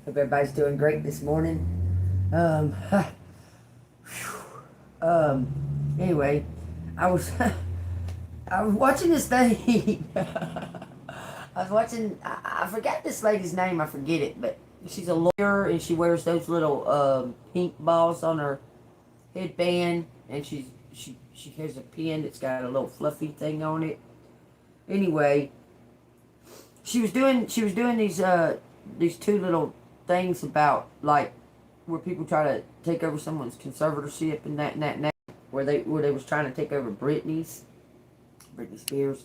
Hope everybody's doing great this morning. Um, um, anyway, I was I was watching this thing. I was watching. I forgot this lady's name. I forget it, but she's a lawyer and she wears those little pink balls on her headband, and she has a pin that's got a little fluffy thing on it. Anyway, she was doing these two little things about like where people try to take over someone's conservatorship and that where they was trying to take over Britney Spears.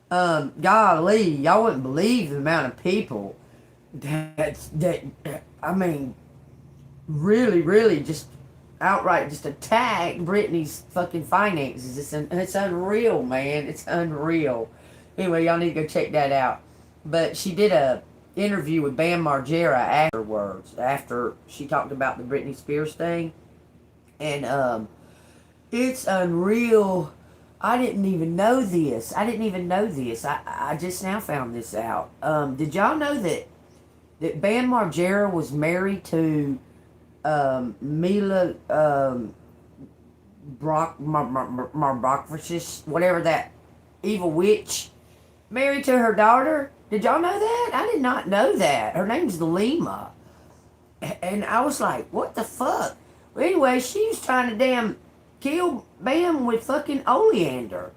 Golly, y'all wouldn't believe the amount of people that I mean really just outright just attack Britney's fucking finances. It's unreal, man. It's unreal. Anyway, y'all need to go check that out. But she did a interview with Bam Margera afterwards, after she talked about the Britney Spears thing, and it's unreal. I didn't even know this. I just now found this out. Did y'all know that Bam Margera was married to Mila Brockvicious, whatever that evil witch, married to her daughter? Did y'all know that? I did not know that. Her name's Lima. And I was like, what the fuck? Well, anyway, she was trying to damn kill Bam with fucking oleander.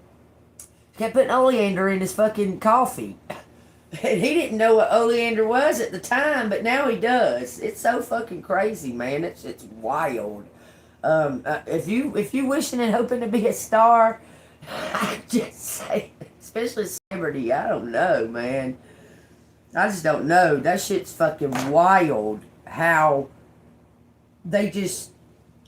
Kept putting oleander in his fucking coffee. And he didn't know what oleander was at the time, but now he does. It's so fucking crazy, man. It's wild. If you wishing and hoping to be a star, I just say, especially a celebrity, I don't know, man. I just don't know. That shit's fucking wild. How they just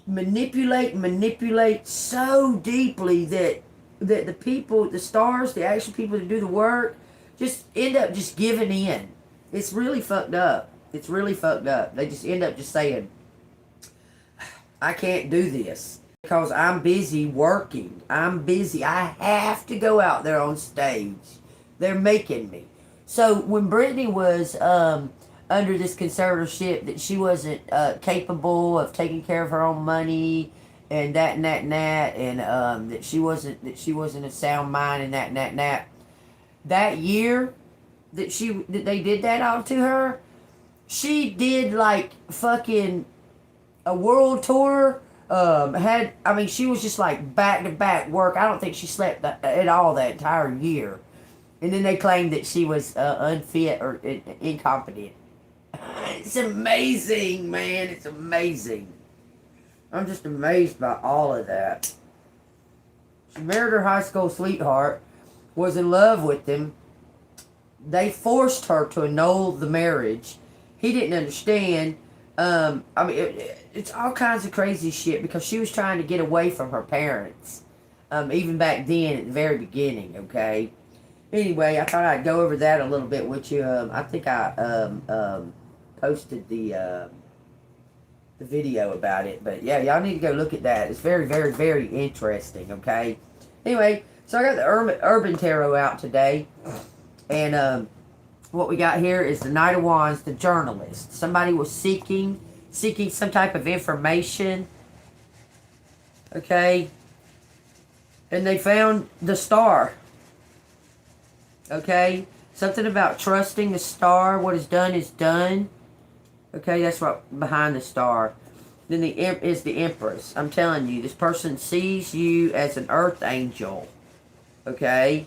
manipulate so deeply that the people, the stars, the actual people that do the work, just end up just giving in. It's really fucked up. It's really fucked up. They just end up just saying, I can't do this because I'm busy working. I'm busy. I have to go out there on stage. They're making me. So when Britney was under this conservatorship, that she wasn't capable of taking care of her own money and that and that and that, and that she wasn't a sound mind and that and that and that. That year that they did that all to her, she did like fucking a world tour. She was just like back to back work. I don't think she slept at all that entire year. And then they claimed that she was unfit or incompetent. It's amazing, man. It's amazing. I'm just amazed by all of that. She married her high school sweetheart, was in love with him. They forced her to annul the marriage. He didn't understand. It's all kinds of crazy shit because she was trying to get away from her parents. Even back then, at the very beginning, okay? Anyway, I thought I'd go over that a little bit with you. I think I posted the video about it. But yeah, y'all need to go look at that. It's very, very, very interesting, okay? Anyway, so I got the Urban Tarot out today. And what we got here is the Knight of Wands, the journalist. Somebody was seeking some type of information. Okay? And they found the star. Okay? Something about trusting the star. What is done is done. Okay? That's what behind the star. Then is the Empress. I'm telling you, this person sees you as an earth angel. Okay?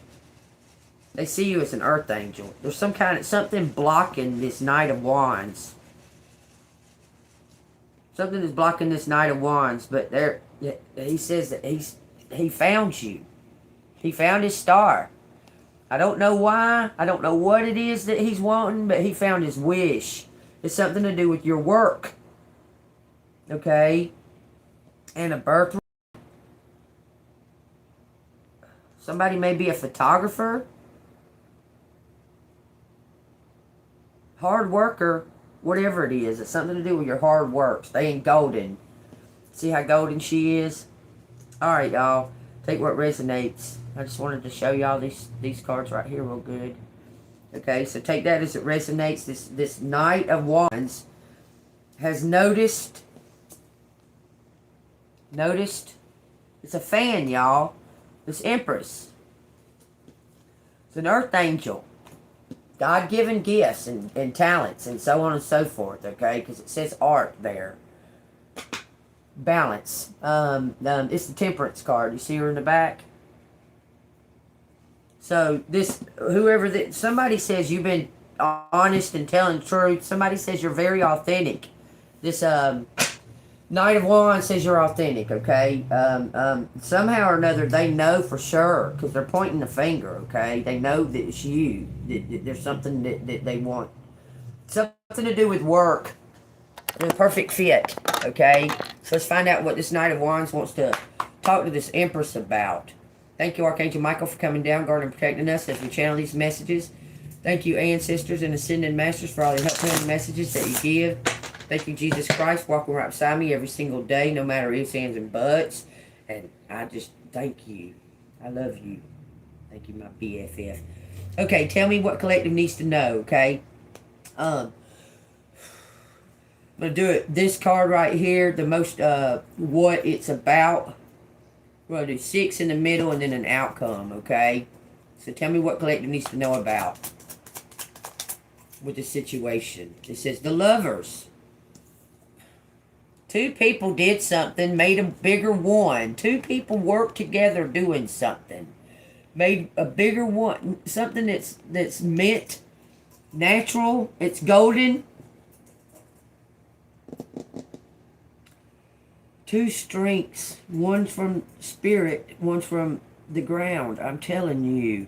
They see you as an earth angel. There's something blocking this Knight of Wands. Something is blocking this Knight of Wands, but he says that he found you. He found his star. I don't know why. I don't know what it is that he's wanting, but he found his wish. It's something to do with your work. Okay? And a birthright. Somebody may be a photographer. Hard worker. Whatever it is. It's something to do with your hard work. Staying golden. See how golden she is? Alright, y'all. Take what resonates. I just wanted to show y'all these cards right here real good. Okay, so take that as it resonates. This Knight of Wands has noticed, it's a fan, y'all. This Empress. It's an earth angel. God-given gifts and talents and so on and so forth, okay? Because it says art there. Balance. It's the Temperance card. You see her in the back? So this, somebody says you've been honest and telling the truth. Somebody says you're very authentic. This Knight of Wands says you're authentic, okay? Somehow or another, they know for sure because they're pointing the finger, okay? They know that it's you. That there's something that they want. Something to do with work. And a perfect fit, okay? So let's find out what this Knight of Wands wants to talk to this Empress about. Thank you, Archangel Michael, for coming down, guarding and protecting us as we channel these messages. Thank you, ancestors and ascended masters, for all the helpful messages that you give. Thank you, Jesus Christ, walking right beside me every single day, no matter ifs, ands, and buts. And I just thank you. I love you. Thank you, my BFF. Okay, tell me what collective needs to know, okay? I'm going to do it. This card right here, the most, what it's about. We're going to do 6 in the middle and then an outcome, okay? So tell me what collective needs to know about with the situation. It says the Lovers. 2 people did something, made a bigger one. 2 people worked together doing something. Made a bigger one. Something that's meant natural. It's golden. 2 strengths. One's from spirit. One's from the ground. I'm telling you.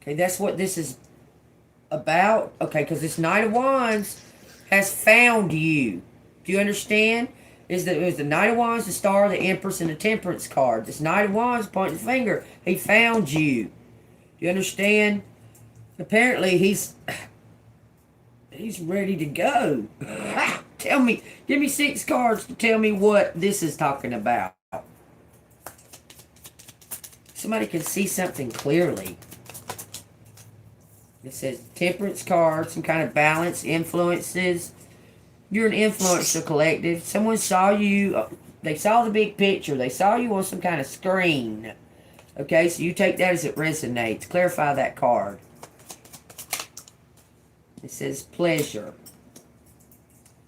Okay, that's what this is about. Okay, because this Knight of Wands has found you. Do you understand? It was the Knight of Wands, the Star, the Empress, and the Temperance card. This Knight of Wands pointing the finger. He found you. Do you understand? Apparently, he's ready to go. Tell me, give me 6 cards to tell me what this is talking about. Somebody can see something clearly. It says Temperance card, some kind of balance, influences. You're an influencer collective. Someone saw you. They saw the big picture. They saw you on some kind of screen. Okay, so you take that as it resonates. Clarify that card. It says pleasure.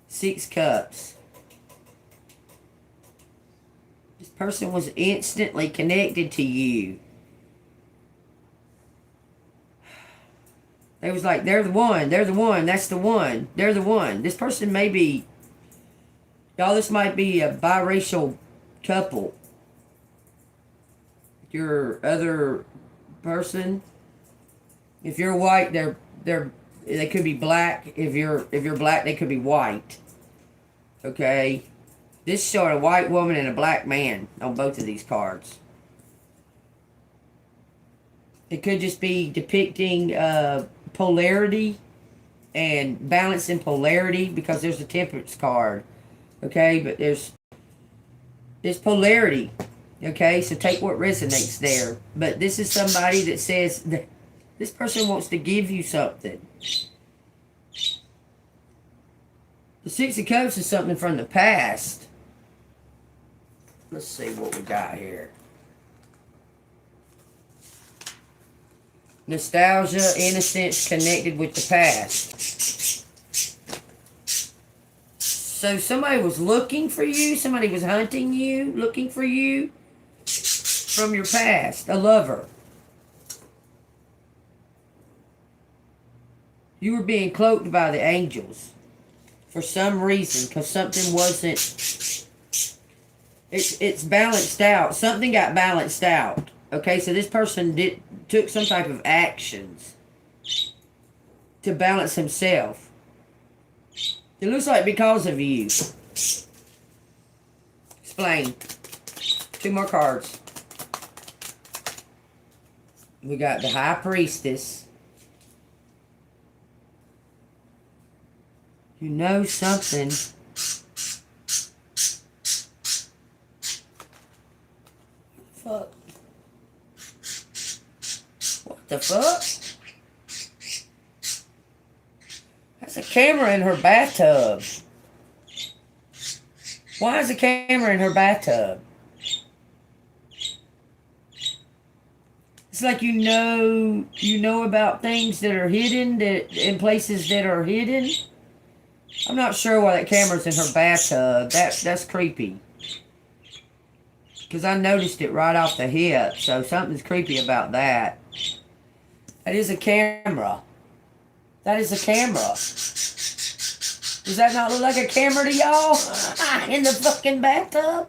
6 cups. This person was instantly connected to you. They was like, they're the one, that's the one, they're the one. This person may be, y'all, this might be a biracial couple. Your other person, if you're white, they could be black. If you're black, they could be white. Okay? This showed a white woman and a black man on both of these cards. It could just be depicting polarity and balance in polarity, because there's a Temperance card. Okay, but there's polarity. Okay, so take what resonates there. But this is somebody that says that this person wants to give you something. The 6 of Cups is something from the past. Let's see what we got here. Nostalgia, innocence, connected with the past. So somebody was looking for you. Somebody was hunting you, looking for you from your past. A lover. You were being cloaked by the angels for some reason, because something wasn't. It's balanced out. Something got balanced out. Okay, so this person took some type of actions to balance himself. It looks like because of you. Explain. 2 more cards. We got the High Priestess. You know something. Fuck. What the fuck? There's a camera in her bathtub. Why is a camera in her bathtub? It's like you know about things that are hidden, that in places that are hidden. I'm not sure why that camera's in her bathtub. That's creepy. Because I noticed it right off the hip, so something's creepy about that. That is a camera. That is a camera. Does that not look like a camera to y'all? In the fucking bathtub?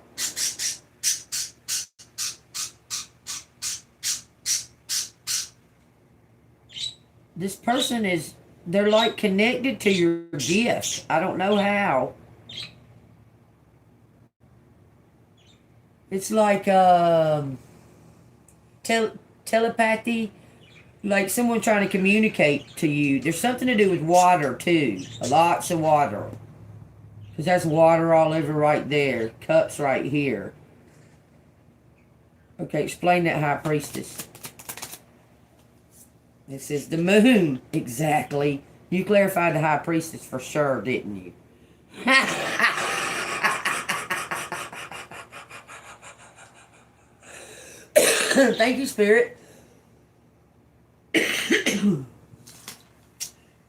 This person is, they're like connected to your gift. I don't know how. It's like telepathy, like someone trying to communicate to you. There's something to do with water too. Lots of water. Because that's water all over right there. Cups right here. Okay, explain that, High Priestess. It says the moon. Exactly. You clarified the High Priestess for sure, didn't you? Thank you, Spirit.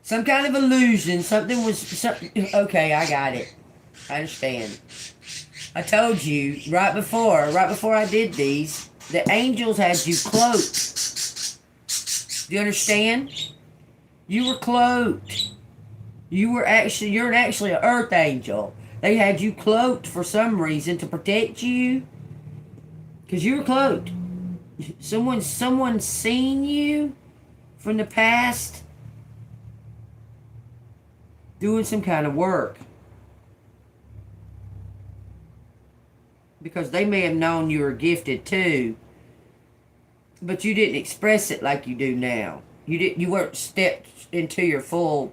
Some kind of illusion. Something was... Okay, I got it. I understand. I told you right before I did these, the angels had you cloaked. Do you understand? You were cloaked. You're actually an earth angel. They had you cloaked for some reason to protect you. Because you were cloaked. Someone seen you from the past doing some kind of work. Because they may have known you were gifted too. But you didn't express it like you do now. You weren't stepped into your full,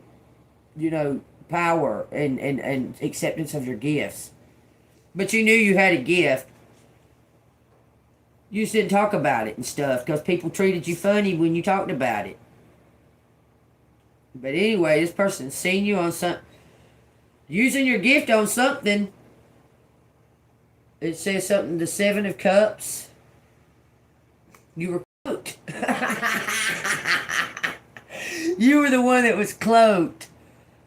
power and acceptance of your gifts. But you knew you had a gift. You just didn't talk about it and stuff because people treated you funny when you talked about it. But anyway, this person's seen you on using your gift on something. It says something, the 7 of Cups. You were cloaked. You were the one that was cloaked.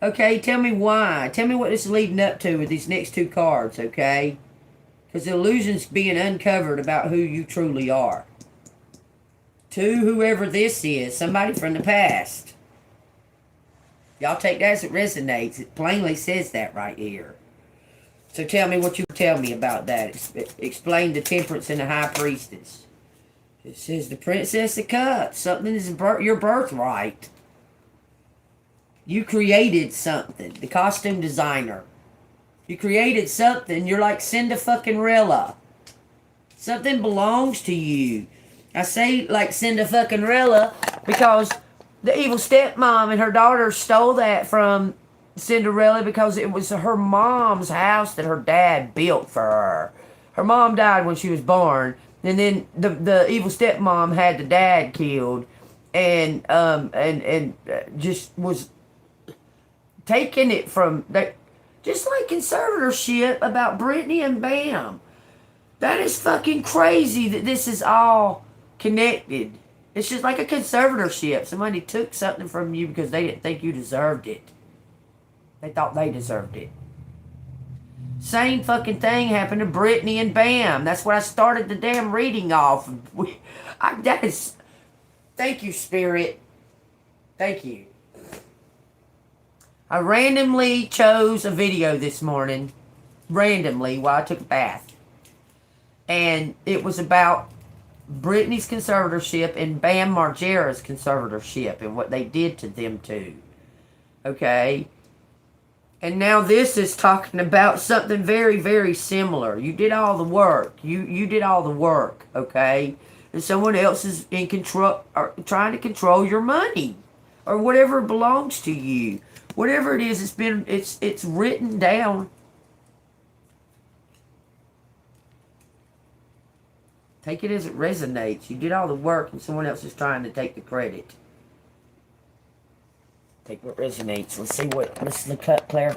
Okay, tell me why. Tell me what this is leading up to with these next 2 cards, okay? Because the illusion's being uncovered about who you truly are. To whoever this is, somebody from the past. Y'all take that as it resonates. It plainly says that right here. So tell me what you tell me about that. Explain the Temperance and the High Priestess. It says the Princess of Cups. Something is your birthright. You created something. The costume designer. You created something. You're like Cinda-fucking-Rilla. Something belongs to you. I say like Cinda-fucking-Rilla because the evil stepmom and her daughter stole that from Cinderella because it was her mom's house that her dad built for her. Her mom died when she was born, and then the evil stepmom had the dad killed, and just was taking it from that, just like conservatorship about Brittany and Bam. That is fucking crazy that this is all connected. It's just like a conservatorship. Somebody took something from you because they didn't think you deserved it. They thought they deserved it. Same fucking thing happened to Brittany and Bam. That's what I started the damn reading off. Thank you, Spirit. Thank you. I randomly chose a video this morning. Randomly, while I took a bath. And it was about Brittany's conservatorship and Bam Margera's conservatorship and what they did to them two. Okay? And now this is talking about something very, very similar. You did all the work. You did all the work, okay? And someone else is in control, or trying to control your money. Or whatever belongs to you. Whatever it is, it's written down. Take it as it resonates. You did all the work and someone else is trying to take the credit. Take what resonates. Let's see what. Let's look up Claire.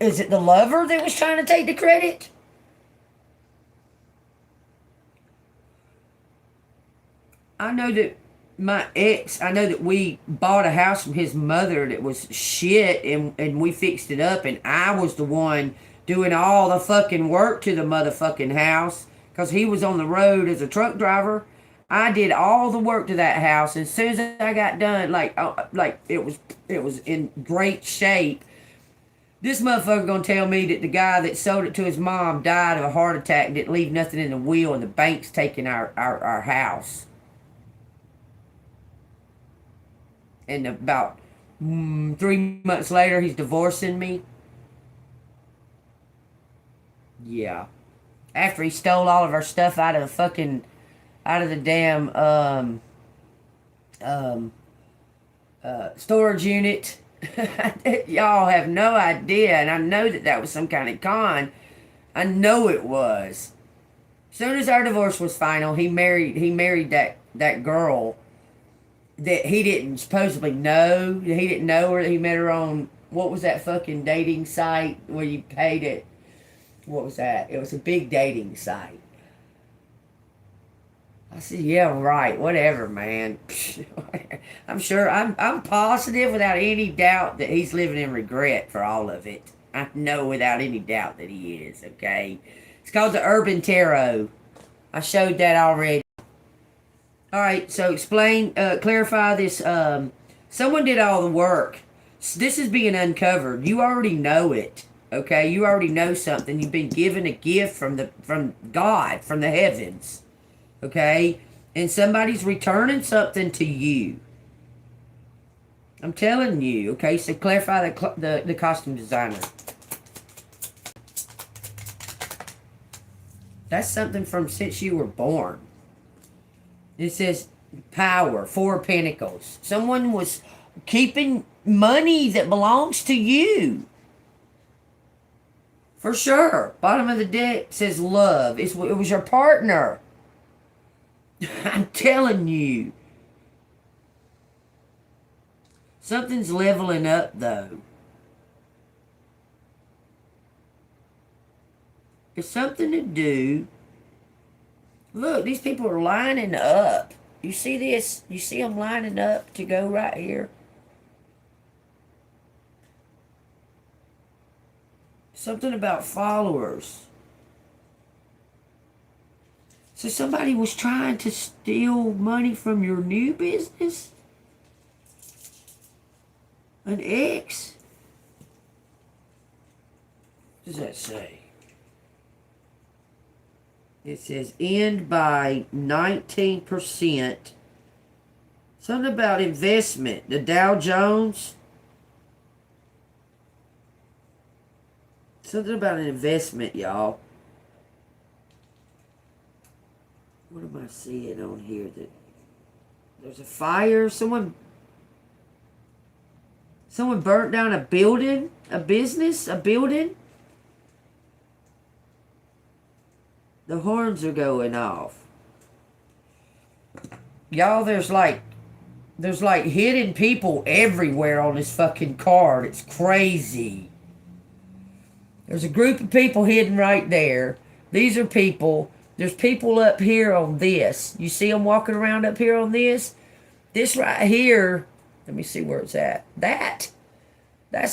Is it the lover that was trying to take the credit? I know that my ex, I know that we bought a house from his mother that was shit, and we fixed it up, and I was the one doing all the fucking work to the motherfucking house because he was on the road as a truck driver. I did all the work to that house, and as soon as I got done, like it was in great shape. This motherfucker gonna tell me that the guy that sold it to his mom died of a heart attack and didn't leave nothing in the will, and the bank's taking our house. And about 3 months later, he's divorcing me. Yeah. After he stole all of our stuff out of the damn storage unit. Y'all have no idea, and I know that was some kind of con. I know it was. As soon as our divorce was final, he married that girl that he didn't supposedly know. He didn't know her. He met her on, what was that fucking dating site where you paid it? What was that? It was a big dating site. I said, yeah, right, whatever, man. I'm sure, I'm positive without any doubt that he's living in regret for all of it. I know without any doubt that he is, okay? It's called the Urban Tarot. I showed that already. All right, so clarify this. Someone did all the work. This is being uncovered. You already know it, okay? You already know something. You've been given a gift from God, from the heavens. Okay? And somebody's returning something to you. I'm telling you. Okay? So clarify the costume designer. That's something from since you were born. It says power, 4 of Pentacles. Someone was keeping money that belongs to you. For sure. Bottom of the deck says love. It was your partner. I'm telling you. Something's leveling up, though. It's something to do. Look, these people are lining up. You see this? You see them lining up to go right here? Something about followers. So somebody was trying to steal money from your new business? An ex? What does that say? It says end by 19%. Something about investment. The Dow Jones. Something about an investment, y'all. What am I seeing on here? That there's a fire. Someone burnt down a building, a business, a building. The horns are going off. Y'all, there's like hidden people everywhere on this fucking card. It's crazy. There's a group of people hidden right there. These are people. There's people up here on this. You see them walking around up here on this? This right here, let me see where it's at. That's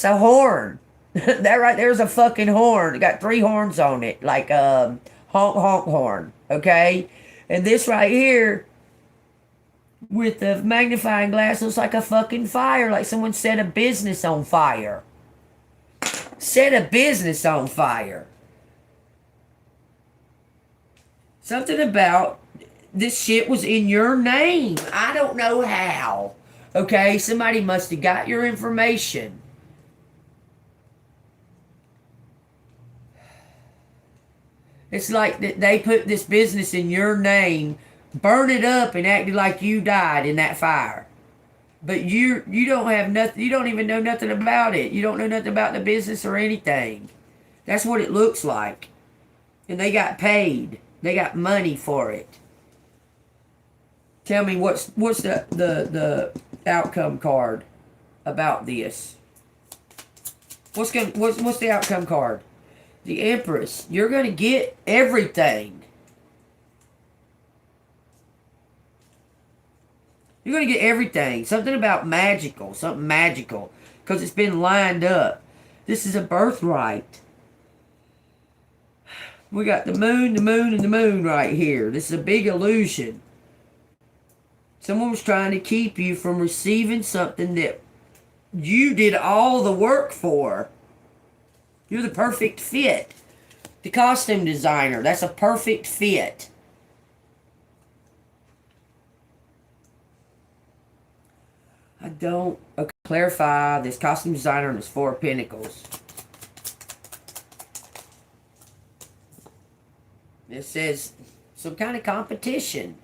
a horn. That right there's a fucking horn. It got 3 horns on it. Like honk honk horn. Okay? And this right here with the magnifying glass looks like a fucking fire. Like someone set a business on fire. Set a business on fire. Something about this shit was in your name. I don't know how. Okay? Somebody must have got your information. It's like that they put this business in your name, burn it up, and acted like you died in that fire. But you don't have nothing. You don't even know nothing about it. You don't know nothing about the business or anything. That's what it looks like. And they got paid. They got money for it. Tell me what's the outcome card about this? What's the outcome card? The Empress. You're going to get everything. You're going to get everything. Something about magical. Something magical. Because it's been lined up. This is a birthright. We got the moon, the moon, and the moon right here. This is a big illusion. Someone was trying to keep you from receiving something that you did all the work for. You're the perfect fit. The costume designer, that's a perfect fit. I don't clarify this costume designer and his Four of Pentacles. It says some kind of competition.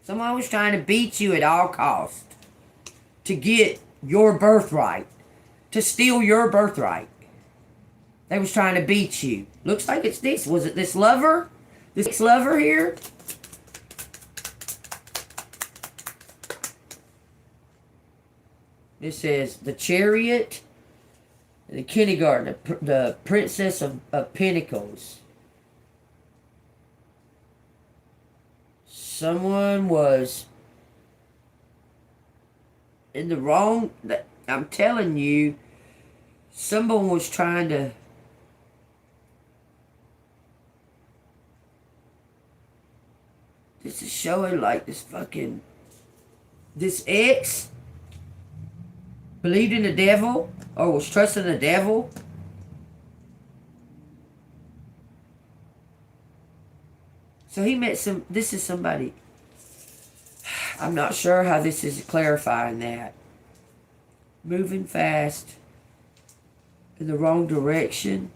Someone was trying to beat you at all costs to get your birthright, to steal your birthright. They was trying to beat you. Looks like it's this. Was it this lover? This lover here? It says the Chariot, the Kindergarten, the Princess of Pentacles. Someone was in the wrong. I'm telling you, someone was trying to. This is showing like this ex believed in the devil or was trusting the devil. So he met this is somebody. I'm not sure how this is clarifying that. Moving fast in the wrong direction.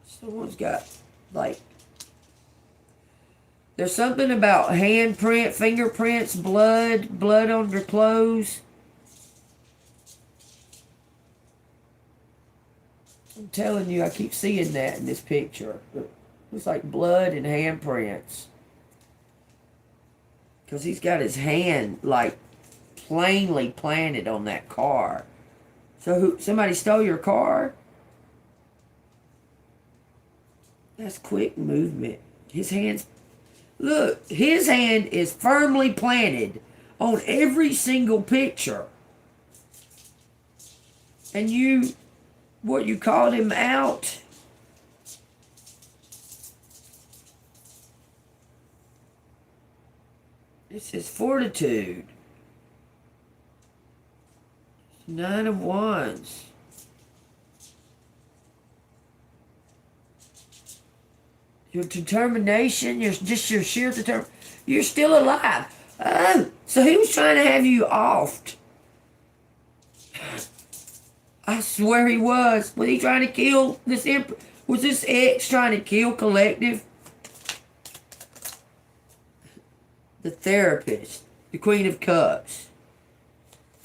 Someone's got, like, there's something about handprint, fingerprints, blood on their clothes. I'm telling you, I keep seeing that in this picture. It looks like blood and handprints. Because he's got his hand, like, plainly planted on that car. So somebody stole your car? That's quick movement. His hand's... Look, his hand is firmly planted on every single picture. And you called him out? It says fortitude. 9 of Wands. Your determination, your sheer determination. You're still alive. Oh, so he was trying to have you offed. I swear he was. Was he trying to kill this Empress? Was this ex trying to kill Collective? The Therapist. The Queen of Cups.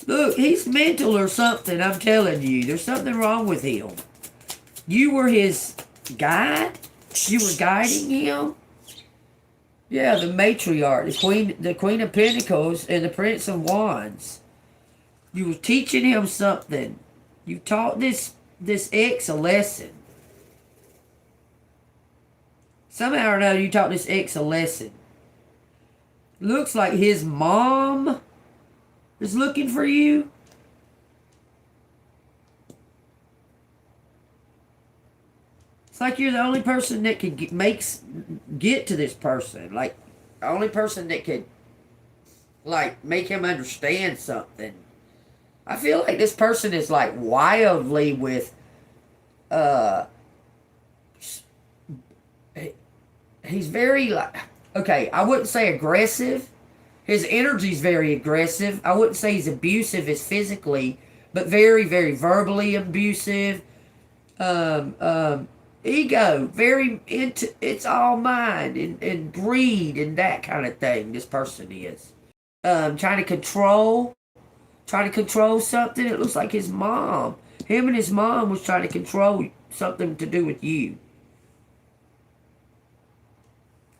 Look, he's mental or something, I'm telling you. There's something wrong with him. You were his guide? You were guiding him? Yeah, the matriarch, the Queen of Pentacles, and the Prince of Wands. You were teaching him something. You taught this ex a lesson. Somehow or another, you taught this ex a lesson. Looks like his mom is looking for you. It's like you're the only person that could get to this person. Like, the only person that could, like, make him understand something. I feel like this person is, like, wildly with, he's very, like, okay, I wouldn't say aggressive. His energy's very aggressive. I wouldn't say he's abusive as physically, but very, very verbally abusive. Ego, very into, it's all mine, and greed and that kind of thing. This person is trying to control something. It looks like his mom. Him and his mom was trying to control something to do with you.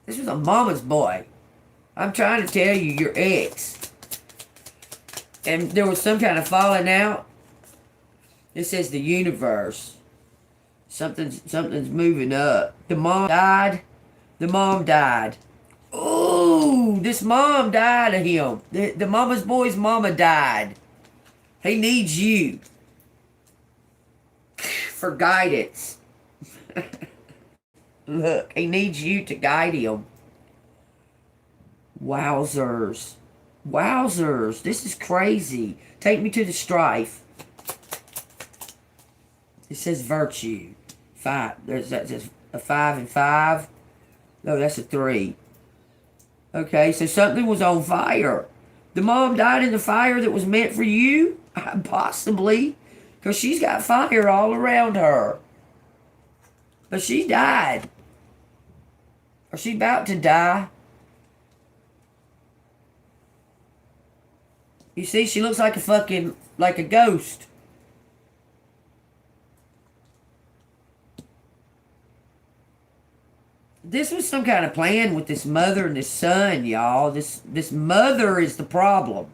This was a mama's boy. I'm trying to tell you, your ex. And there was some kind of falling out. It says the universe. Something's moving up. The mom died. The mom died. Ooh, this mom died of him. The mama's boy's mama died. He needs you for guidance. Look, he needs you to guide him. Wowzers. Wowzers. This is crazy. Take me to the strife. It says virtue. 5. That's a 5 and 5. No, that's a 3. Okay, so something was on fire. The mom died in the fire that was meant for you? Possibly. Because she's got fire all around her. But she died. Or she's about to die. You see, she looks like a ghost. This was some kind of plan with this mother and this son, y'all. This mother is the problem.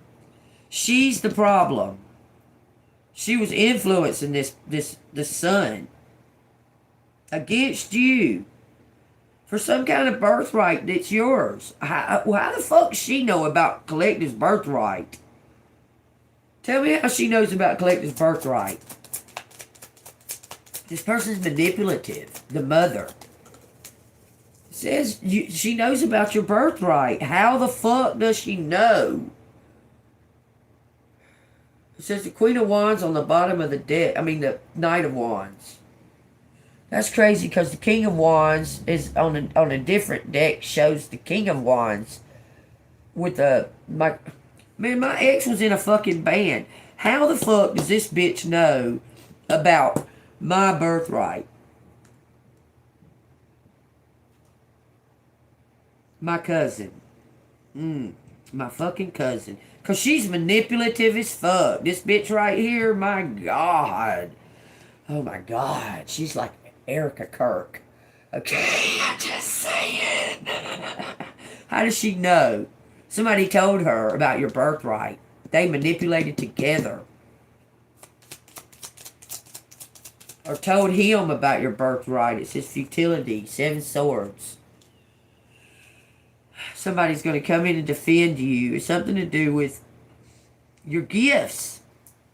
She's the problem. She was influencing this son against you for some kind of birthright that's yours. How the fuck does she know about Collective's birthright? Tell me how she knows about Collective's birthright. This person's manipulative. The mother. Says she knows about your birthright. How the fuck does she know? It says the Queen of Wands on the bottom of the deck. I mean the Knight of Wands. That's crazy because the King of Wands is on a different deck. Shows the King of Wands with my ex was in a fucking band. How the fuck does this bitch know about my birthright? My cousin. My fucking cousin. Because she's manipulative as fuck. This bitch right here, my God. Oh my God. She's like Erica Kirk. Okay, I'm just saying. How does she know? Somebody told her about your birthright. They manipulated together. Or told him about your birthright. It says futility. 7 swords. Somebody's going to come in and defend you. It's something to do with your gifts.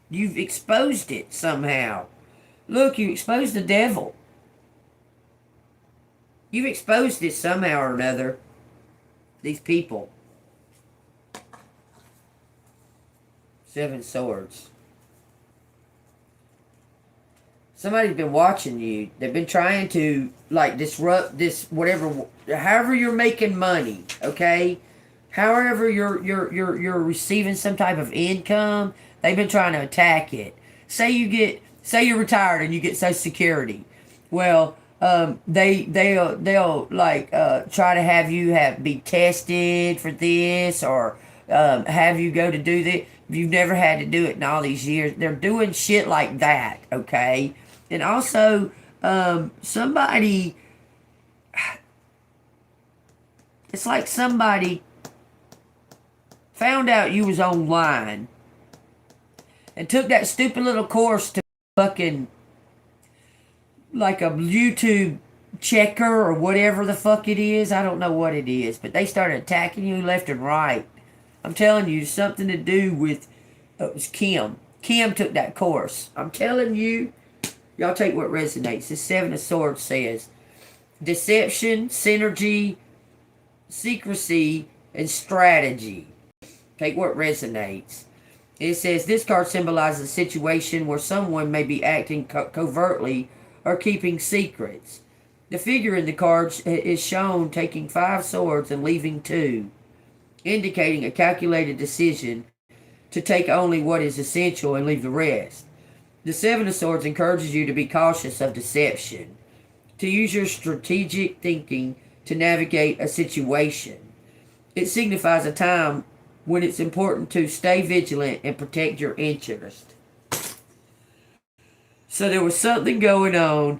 You've exposed it somehow. Look, you exposed the devil. You've exposed it somehow or another. These people. 7 swords. Somebody's been watching you. They've been trying to, like, disrupt this, whatever, however you're making money, okay? However you're receiving some type of income, they've been trying to attack it. Say you're retired and you get Social Security. Well, they'll try to have you be tested for this or have you go to do this. You've never had to do it in all these years. They're doing shit like that, okay? And also, somebody, it's like somebody found out you was online and took that stupid little course to fucking, like a YouTube checker or whatever the fuck it is. I don't know what it is, but they started attacking you left and right. I'm telling you, something to do with, it was Kim. Kim took that course. I'm telling you, y'all take what resonates. The 7 of Swords says, deception, synergy, secrecy, and strategy. Take what resonates. It says, this card symbolizes a situation where someone may be acting covertly or keeping secrets. The figure in the card is shown taking 5 swords and leaving 2. Indicating a calculated decision to take only what is essential and leave the rest. The 7 of Swords encourages you to be cautious of deception, to use your strategic thinking to navigate a situation. It signifies a time when it's important to stay vigilant and protect your interest. So there was something going on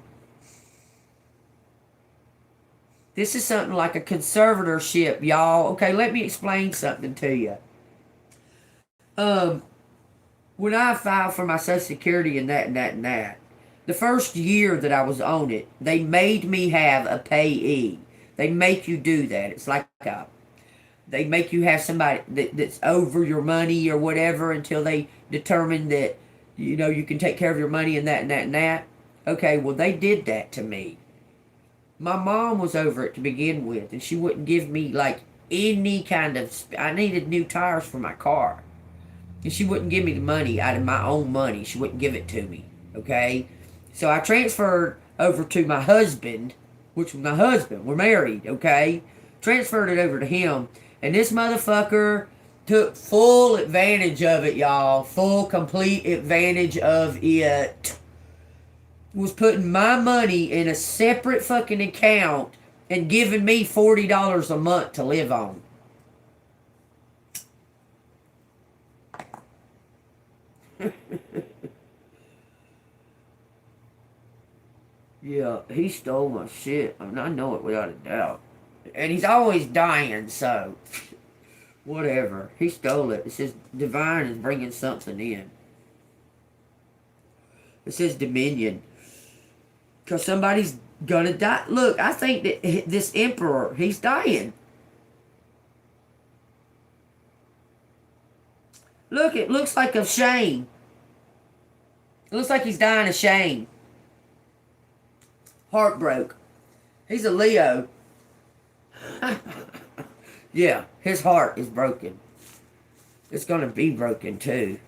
This is something like a conservatorship, y'all. Okay, let me explain something to you. Um, when I filed for my Social Security and that and that and that, the first year that I was on it, they made me have a payee. They make you do that. It's like they make you have somebody that's over your money or whatever until they determine that you can take care of your money and that and that and that. Okay, well they did that to me. My mom was over it to begin with, and she wouldn't give me like any kind of. I needed new tires for my car, and she wouldn't give me the money out of my own money. She wouldn't give it to me. Okay, so I transferred over to my husband, which was my husband. We're married. Okay, transferred it over to him, and this motherfucker took full advantage of it, y'all. Full, complete advantage of it. Was putting my money in a separate fucking account and giving me $40 a month to live on. Yeah, he stole my shit. I mean, I know it without a doubt. And he's always dying, so whatever. He stole it. It says divine is bringing something in. It says dominion. Because somebody's gonna die. Look, I think that this emperor, he's dying. Look, it looks like a shame. It looks like he's dying of shame. Heartbroke. He's a Leo. Yeah, his heart is broken. It's gonna be broken too.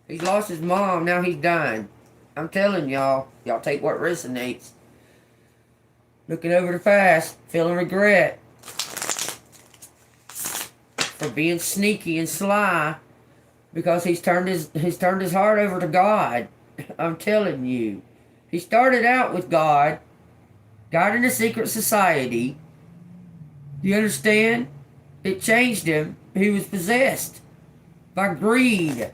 He's lost his mom, now he's dying. I'm telling y'all, y'all take what resonates. Looking over the past, feeling regret for being sneaky and sly because he's turned his heart over to God. I'm telling you. He started out with God, got in a secret society. You understand? It changed him. He was possessed by greed,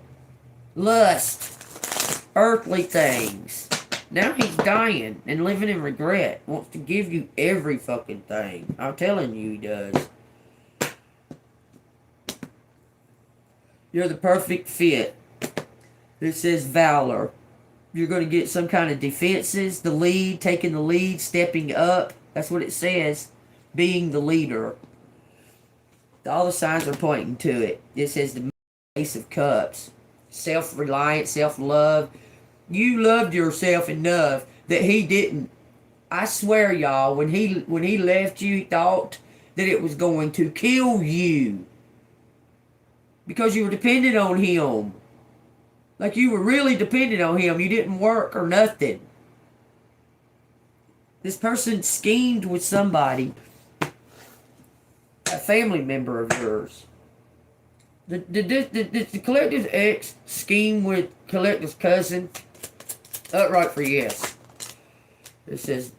lust, earthly things. Now he's dying and living in regret. Wants to give you every fucking thing. I'm telling you he does. You're the perfect fit. It says valor. You're going to get some kind of defenses, the lead, taking the lead, stepping up. That's what it says. Being the leader. All the signs are pointing to it. It says the Ace of Cups. Self-reliance, self-love. You loved yourself enough that he didn't. I swear, y'all, when he left you, he thought that it was going to kill you. Because you were dependent on him. Like you were really dependent on him. You didn't work or nothing. This person schemed with somebody. A family member of yours. Did the collector's ex scheme with collector's cousin? Right for yes. It says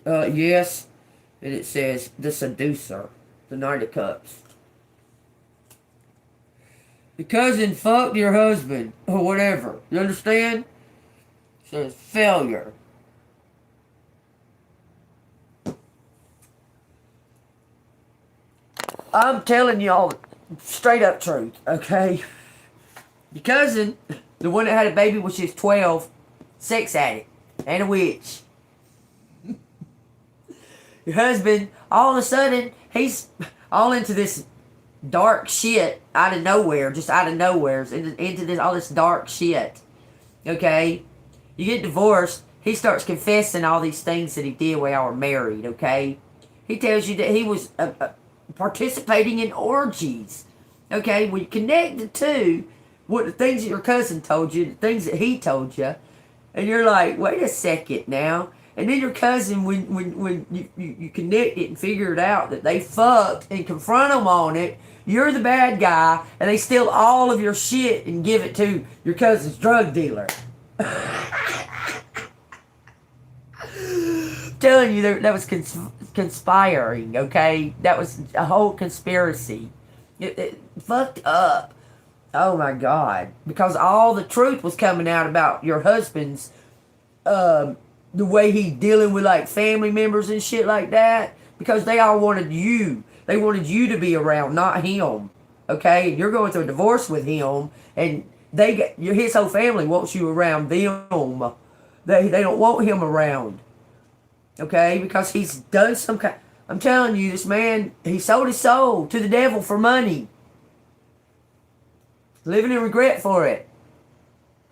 yes. And it says the seducer. The Knight of Cups. The cousin fucked your husband, or whatever. You understand? It says failure. I'm telling y'all straight up truth, okay? Your cousin, the one that had a baby when she was 12, sex addict, and a witch. Your husband, all of a sudden, he's all into this dark shit out of nowhere, just out of nowhere, into this all this dark shit. Okay? You get divorced, he starts confessing all these things that he did while y'all were married, okay? He tells you that he was participating in orgies. Okay? When you connect the two, what the things that your cousin told you, the things that he told you, and you're like, wait a second now. And then your cousin, when you connect it and figure it out that they fucked and confront them on it, you're the bad guy, and they steal all of your shit and give it to your cousin's drug dealer. Telling you that was conspiring, okay? That was a whole conspiracy. It fucked up. Oh my God. Because all the truth was coming out about your husband's the way he dealing with like family members and shit like that, because they all wanted you. They wanted you to be around, not him. Okay, you're going through a divorce with him, and his whole family wants you around them. They don't want him around. Okay, because he's done some kind. I'm telling you, this man, he sold his soul to the devil for money, living in regret for it.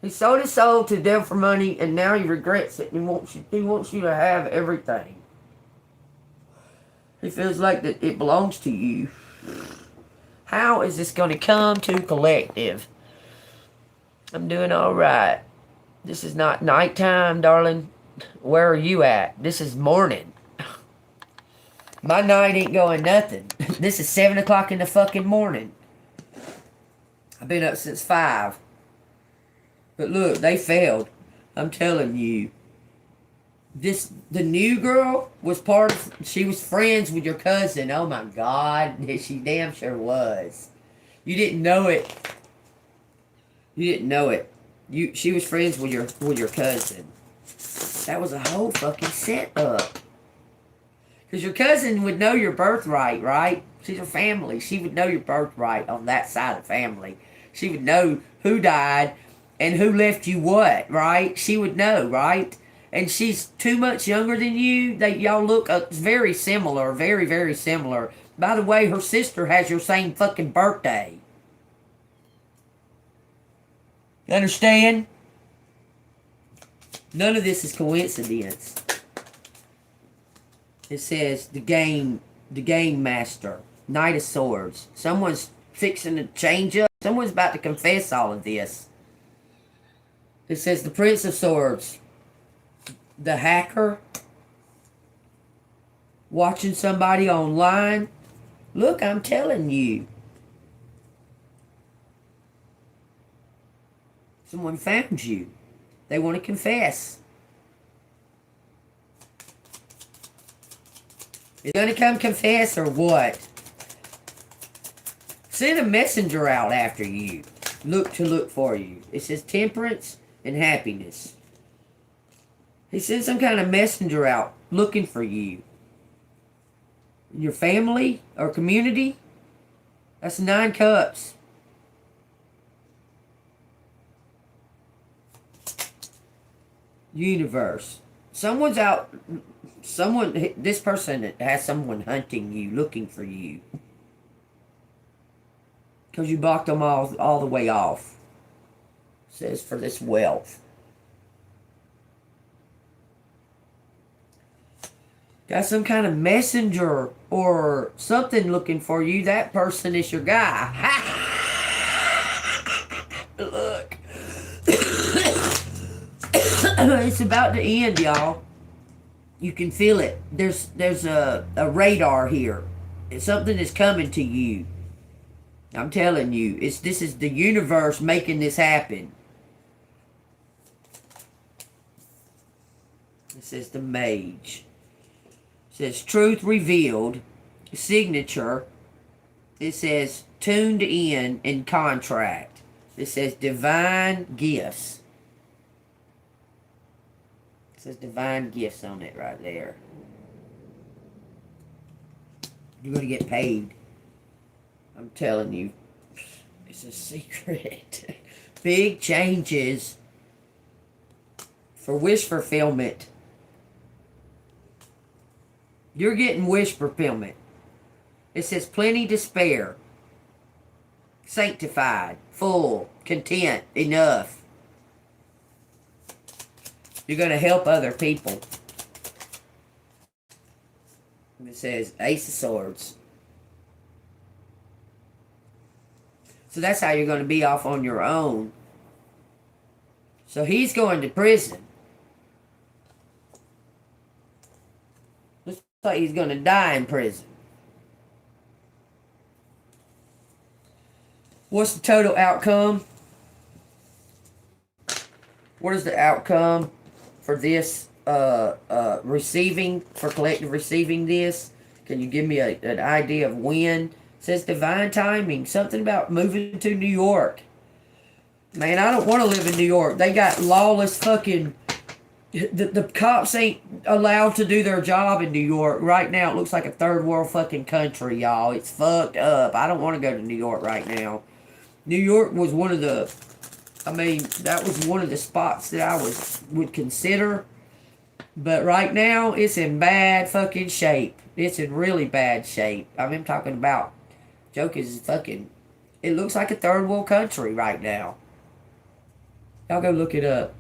He sold his soul to the devil for money, and now he regrets it. And he wants you to have everything. He feels like that it belongs to you. How is this going to come to collective? I'm doing all right. This is not nighttime, darling. Where are you at? This is morning. My night ain't going nothing. This is 7 o'clock in the fucking morning. I've been up since 5. But look, they failed. I'm telling you. The new girl was she was friends with your cousin. Oh my God. She damn sure was. You didn't know it. You didn't know it. She was friends with your cousin. That was a whole fucking setup. Because your cousin would know your birthright, right? She's a family. She would know your birthright on that side of the family. She would know who died and who left you what, right? She would know, right? And she's too much younger than you. Y'all look very similar, very, very similar. By the way, her sister has your same fucking birthday. You understand? None of this is coincidence. It says the game master, Knight of Swords. Someone's fixing to change up. Someone's about to confess all of this. It says the Prince of Swords, the hacker, watching somebody online. Look, I'm telling you. Someone found you. They want to confess. Is going to come confess or what? Send a messenger out after you. Look for you. It says temperance and happiness. He sent some kind of messenger out looking for you. Your family or community. That's 9 cups. Universe. Someone's out. This person has someone hunting you, looking for you. Because you blocked them all the way off. It says for this wealth. Got some kind of messenger or something looking for you. That person is your guy. Look. It's about to end, y'all. You can feel it. There's a radar here. Something is coming to you. I'm telling you. This is the universe making this happen. It says the mage. It says truth revealed. Signature. It says tuned in contract. It says divine gifts. It says divine gifts on it right there. You're going to get paid. I'm telling you. It's a secret. Big changes for wish fulfillment. You're getting wish fulfillment. It says plenty to spare. Sanctified. Full. Content. Enough. You're going to help other people. It says Ace of Swords. So that's how you're going to be off on your own. So he's going to prison. Looks like he's going to die in prison. What's the total outcome? What is the outcome for this receiving, for collective receiving this? Can you give me an idea of when? It says divine timing. Something about moving to New York. Man, I don't want to live in New York. They got lawless fucking the cops ain't allowed to do their job in New York. Right now, it looks like a third world fucking country, y'all. It's fucked up. I don't want to go to New York right now. New York was one of the, I mean, that was one of the spots that I would consider. But right now, it's in bad fucking shape. It's in really bad shape. I mean, I'm talking about, joke is fucking, it looks like a third world country right now. Y'all go look it up.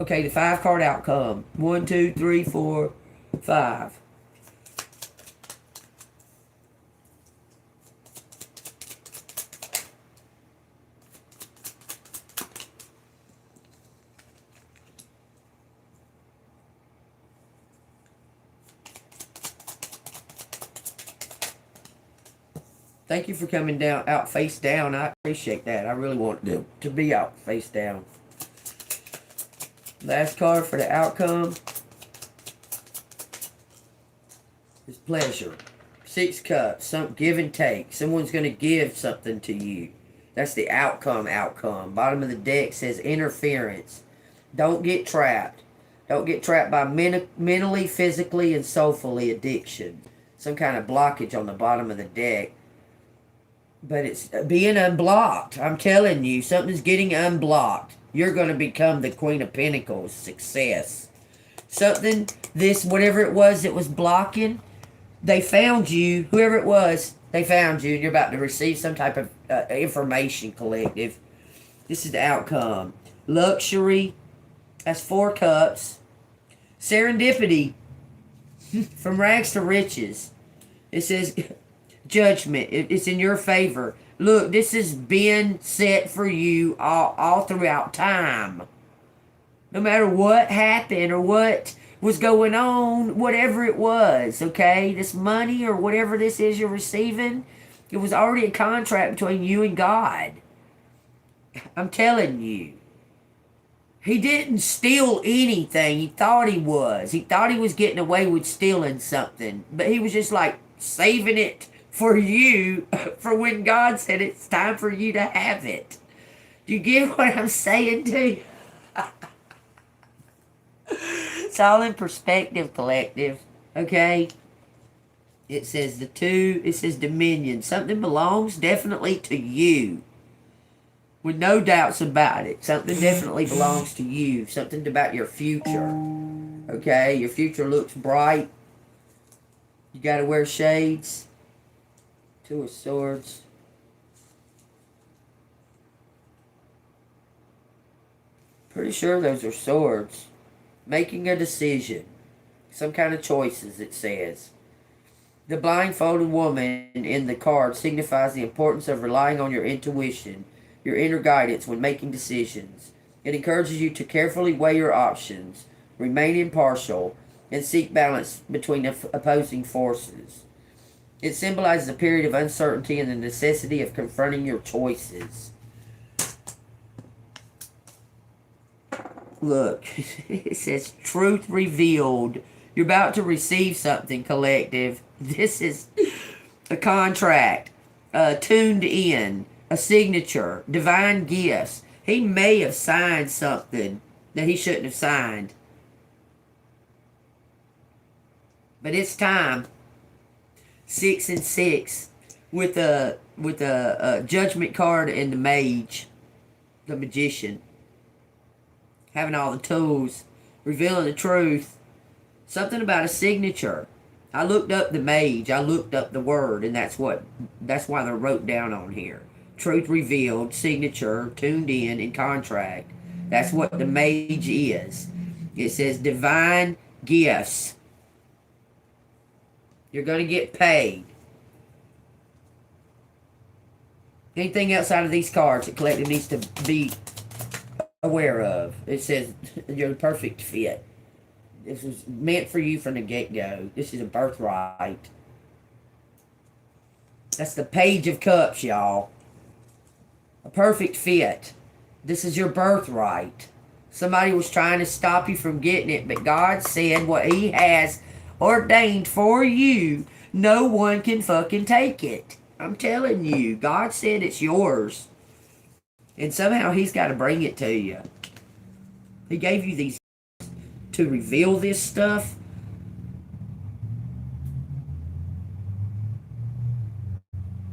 Okay, the 5-card outcome. 1, 2, 3, 4, 5. Thank you for coming down out face down. I appreciate that. I really want to be out face down. Last card for the outcome is pleasure. 6 cups. Some give and take. Someone's going to give something to you. That's the outcome. Bottom of the deck says interference. Don't get trapped. Don't get trapped by mentally, physically, and soulfully addiction. Some kind of blockage on the bottom of the deck. But it's being unblocked. I'm telling you, something's getting unblocked. You're going to become the Queen of Pentacles. Success. Something, whatever it was that was blocking, they found you. Whoever it was, they found you. And you're about to receive some type of information, collective. This is the outcome. Luxury. That's 4 cups. Serendipity. From rags to riches. It says judgment. It's in your favor. Look, this has been set for you all throughout time. No matter what happened or what was going on, whatever it was, okay? This money or whatever this is you're receiving, it was already a contract between you and God. I'm telling you. He didn't steal anything. He thought he was. He thought he was getting away with stealing something. But he was just like saving it for you, for when God said it's time for you to have it. Do you get what I'm saying to you? It's all in perspective, collective. Okay? It says it says dominion. Something belongs definitely to you. With no doubts about it. Something definitely belongs to you. Something about your future. Okay? Your future looks bright. You gotta wear shades. 2 of Swords. Pretty sure those are swords. Making a decision. Some kind of choices, it says. The blindfolded woman in the card signifies the importance of relying on your intuition, your inner guidance when making decisions. It encourages you to carefully weigh your options, remain impartial, and seek balance between opposing forces. It symbolizes a period of uncertainty and the necessity of confronting your choices. Look, it says truth revealed. You're about to receive something, collective. This is a contract, tuned in, a signature, divine gifts. He may have signed something that he shouldn't have signed. But it's time. 6 and 6 with a judgment card and the mage, the magician, having all the tools, revealing the truth. Something about a signature. I looked up the mage. I looked up the word, and that's why they're wrote down on here. Truth revealed, signature, tuned in contract. That's what the mage is. It says divine gifts. You're going to get paid. Anything outside of these cards that collective needs to be aware of. It says you're the perfect fit. This was meant for you from the get-go. This is a birthright. That's the Page of Cups, y'all. A perfect fit. This is your birthright. Somebody was trying to stop you from getting it, but God said what He has ordained for you, no one can fucking take it. I'm telling you, God said it's yours. And somehow He's got to bring it to you. He gave you these. to reveal this stuff.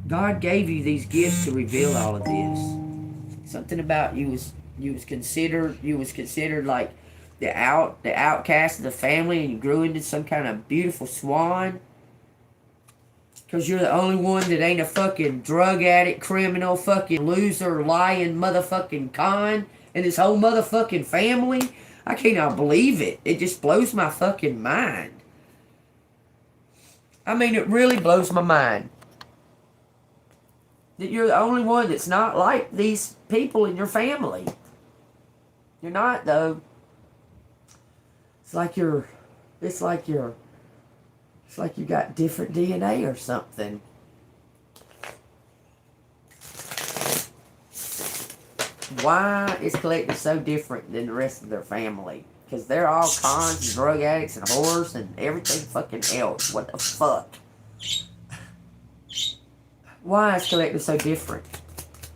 God gave you these gifts to reveal all of this. Something about you was considered like the outcast of the family, and you grew into some kind of beautiful swan. Because you're the only one that ain't a fucking drug addict, criminal, fucking loser, lying motherfucking con in this whole motherfucking family. I cannot believe it. It just blows my fucking mind. I mean, it really blows my mind. That you're the only one that's not like these people in your family. You're not, though. It's like you got different DNA or something. Why is Collective so different than the rest of their family? Because they're all cons and drug addicts and whores and everything fucking else. What the fuck? Why is Collective so different?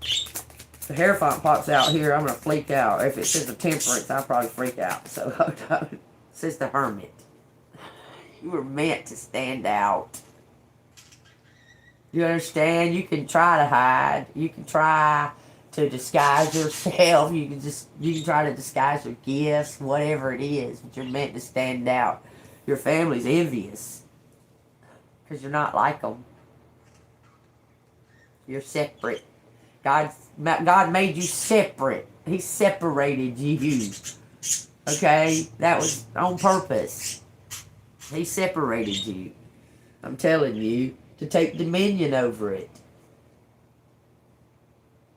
If the hair font pops out here, I'm going to freak out. If it says the Temperance, I'll probably freak out. So, hold on. It says the Hermit. You were meant to stand out. You understand? You can try to hide. You can try to disguise yourself. You can try to disguise your gifts, whatever it is. But you're meant to stand out. Your family's envious. Because you're not like them. You're separate. God made you separate. He separated you. Okay? That was on purpose. He separated you. I'm telling you, to take dominion over it.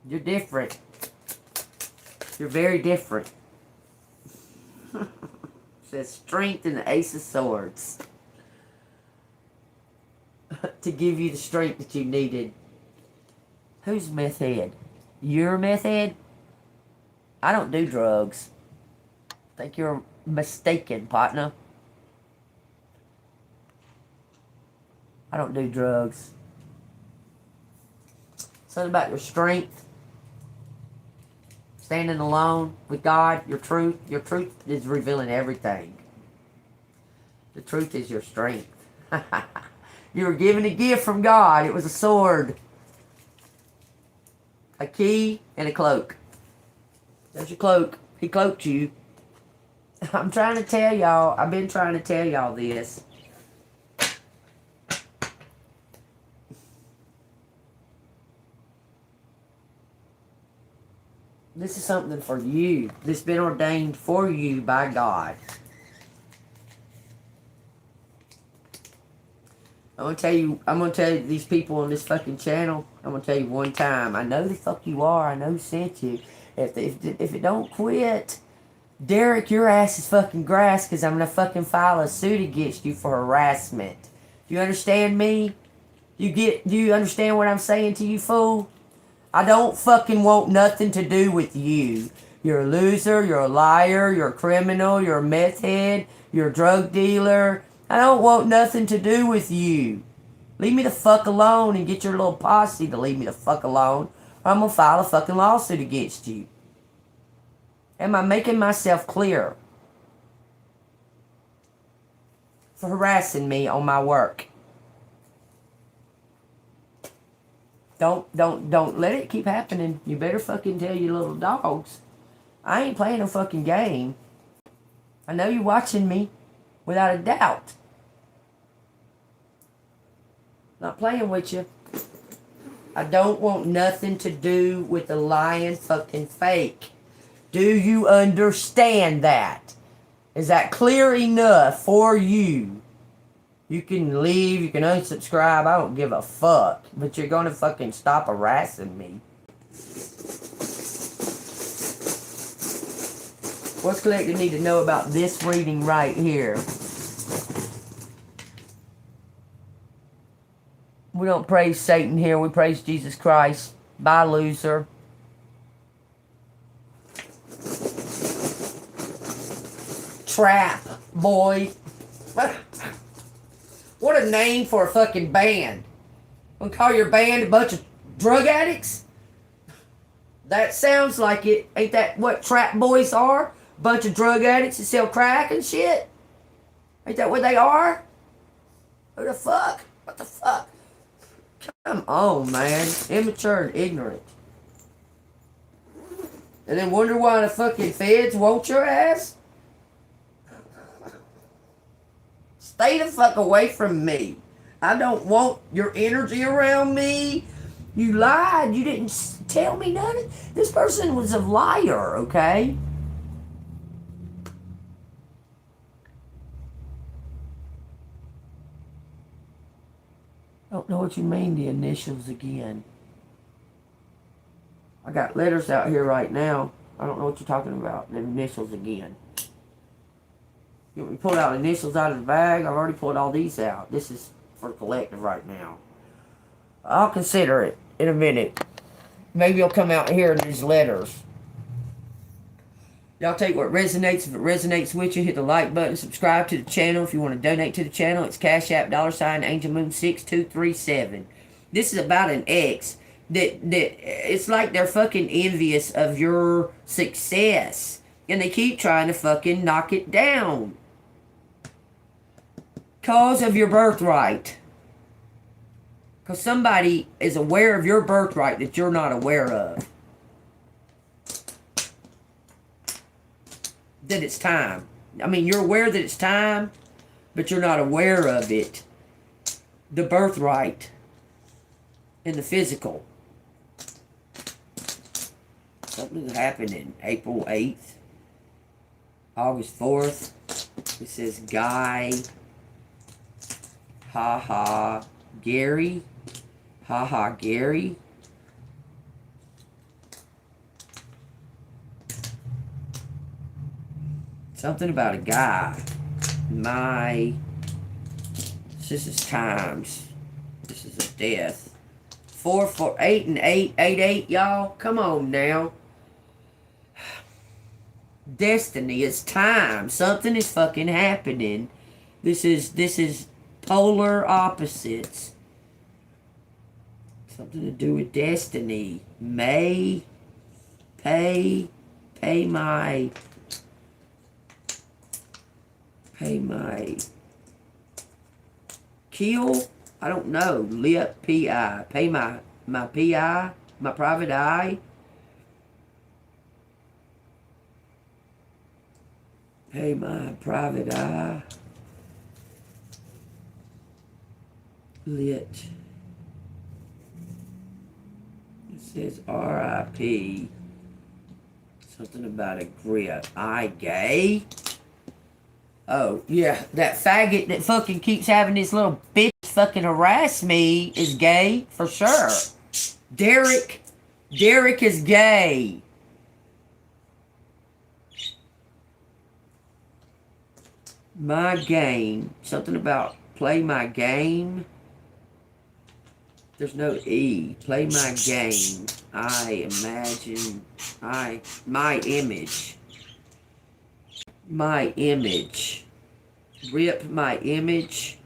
You're different. You're very different. It says strength in the Ace of Swords. To give you the strength that you needed. Who's meth head? You're a meth head? I don't do drugs. I think you're mistaken, partner. I don't do drugs. Something about your strength. Standing alone with God, your truth. Your truth is revealing everything. The truth is your strength. You were given a gift from God. It was a sword. A key and a cloak. There's your cloak. He cloaked you. I'm trying to tell y'all. I've been trying to tell y'all this. This is something for you. This has been ordained for you by God. I'm gonna tell you these people on this fucking channel, I'm gonna tell you one time. I know the fuck you are. I know who sent you. If it don't quit, Derek, your ass is fucking grass, because I'm gonna fucking file a suit against you for harassment. You understand me? Do you understand what I'm saying to you, fool? I don't fucking want nothing to do with you. You're a loser, you're a liar, you're a criminal, you're a meth head, you're a drug dealer. I don't want nothing to do with you. Leave me the fuck alone and get your little posse to leave me the fuck alone, or I'm gonna file a fucking lawsuit against you. Am I making myself clear? For harassing me on my work. Don't let it keep happening. You better fucking tell your little dogs. I ain't playing no fucking game. I know you're watching me, without a doubt. Not playing with you. I don't want nothing to do with the lying fucking fake. Do you understand that? Is that clear enough for you? You can leave, you can unsubscribe, I don't give a fuck. But you're gonna fucking stop harassing me. What's Collective need to know about this reading right here? We don't praise Satan here, we praise Jesus Christ. Bye, loser. Trap, boy. What a name for a fucking band. Wanna call your band a bunch of drug addicts? That sounds like it. Ain't that what trap boys are? Bunch of drug addicts that sell crack and shit. Ain't that what they are? Who the fuck? What the fuck? Come on, man. Immature and ignorant. And then wonder why the fucking feds want your ass? Stay the fuck away from me. I don't want your energy around me. You lied. You didn't tell me nothing. This person was a liar, okay? I don't know what you mean, the initials again. I got letters out here right now. I don't know what you're talking about. The initials again. You want me to pull out initials out of the bag? I've already pulled all these out. This is for collective right now. I'll consider it in a minute. Maybe it'll come out here in these letters. Y'all take what resonates. If it resonates with you, hit the like button. Subscribe to the channel. If you want to donate to the channel, it's Cash App $AngelMoon6237. This is about an ex that it's like they're fucking envious of your success. And they keep trying to fucking knock it down. Cause of your birthright. Because somebody is aware of your birthright that you're not aware of. That it's time. I mean, you're aware that it's time, but you're not aware of it. The birthright and the physical. Something happened in April 8th, August 4th. It says Guy, Gary, Gary. Something about a guy. This is times. This is a death. 4, 4, 8, and 8, 8, 8, y'all. Come on now. Destiny. It's time. Something is fucking happening. This is polar opposites. Something to do with destiny. May pay my kill. I don't know. Lip PI. Pay my PI. My private eye. Pay my private eye. Lit. It says RIP. Something about a grip. I gay. Oh, yeah. That faggot that fucking keeps having this little bitch fucking harass me is gay. For sure. Derek is gay. My game. Something about play my game. There's no E. Play my game. I imagine. My image. My image. Rip my image.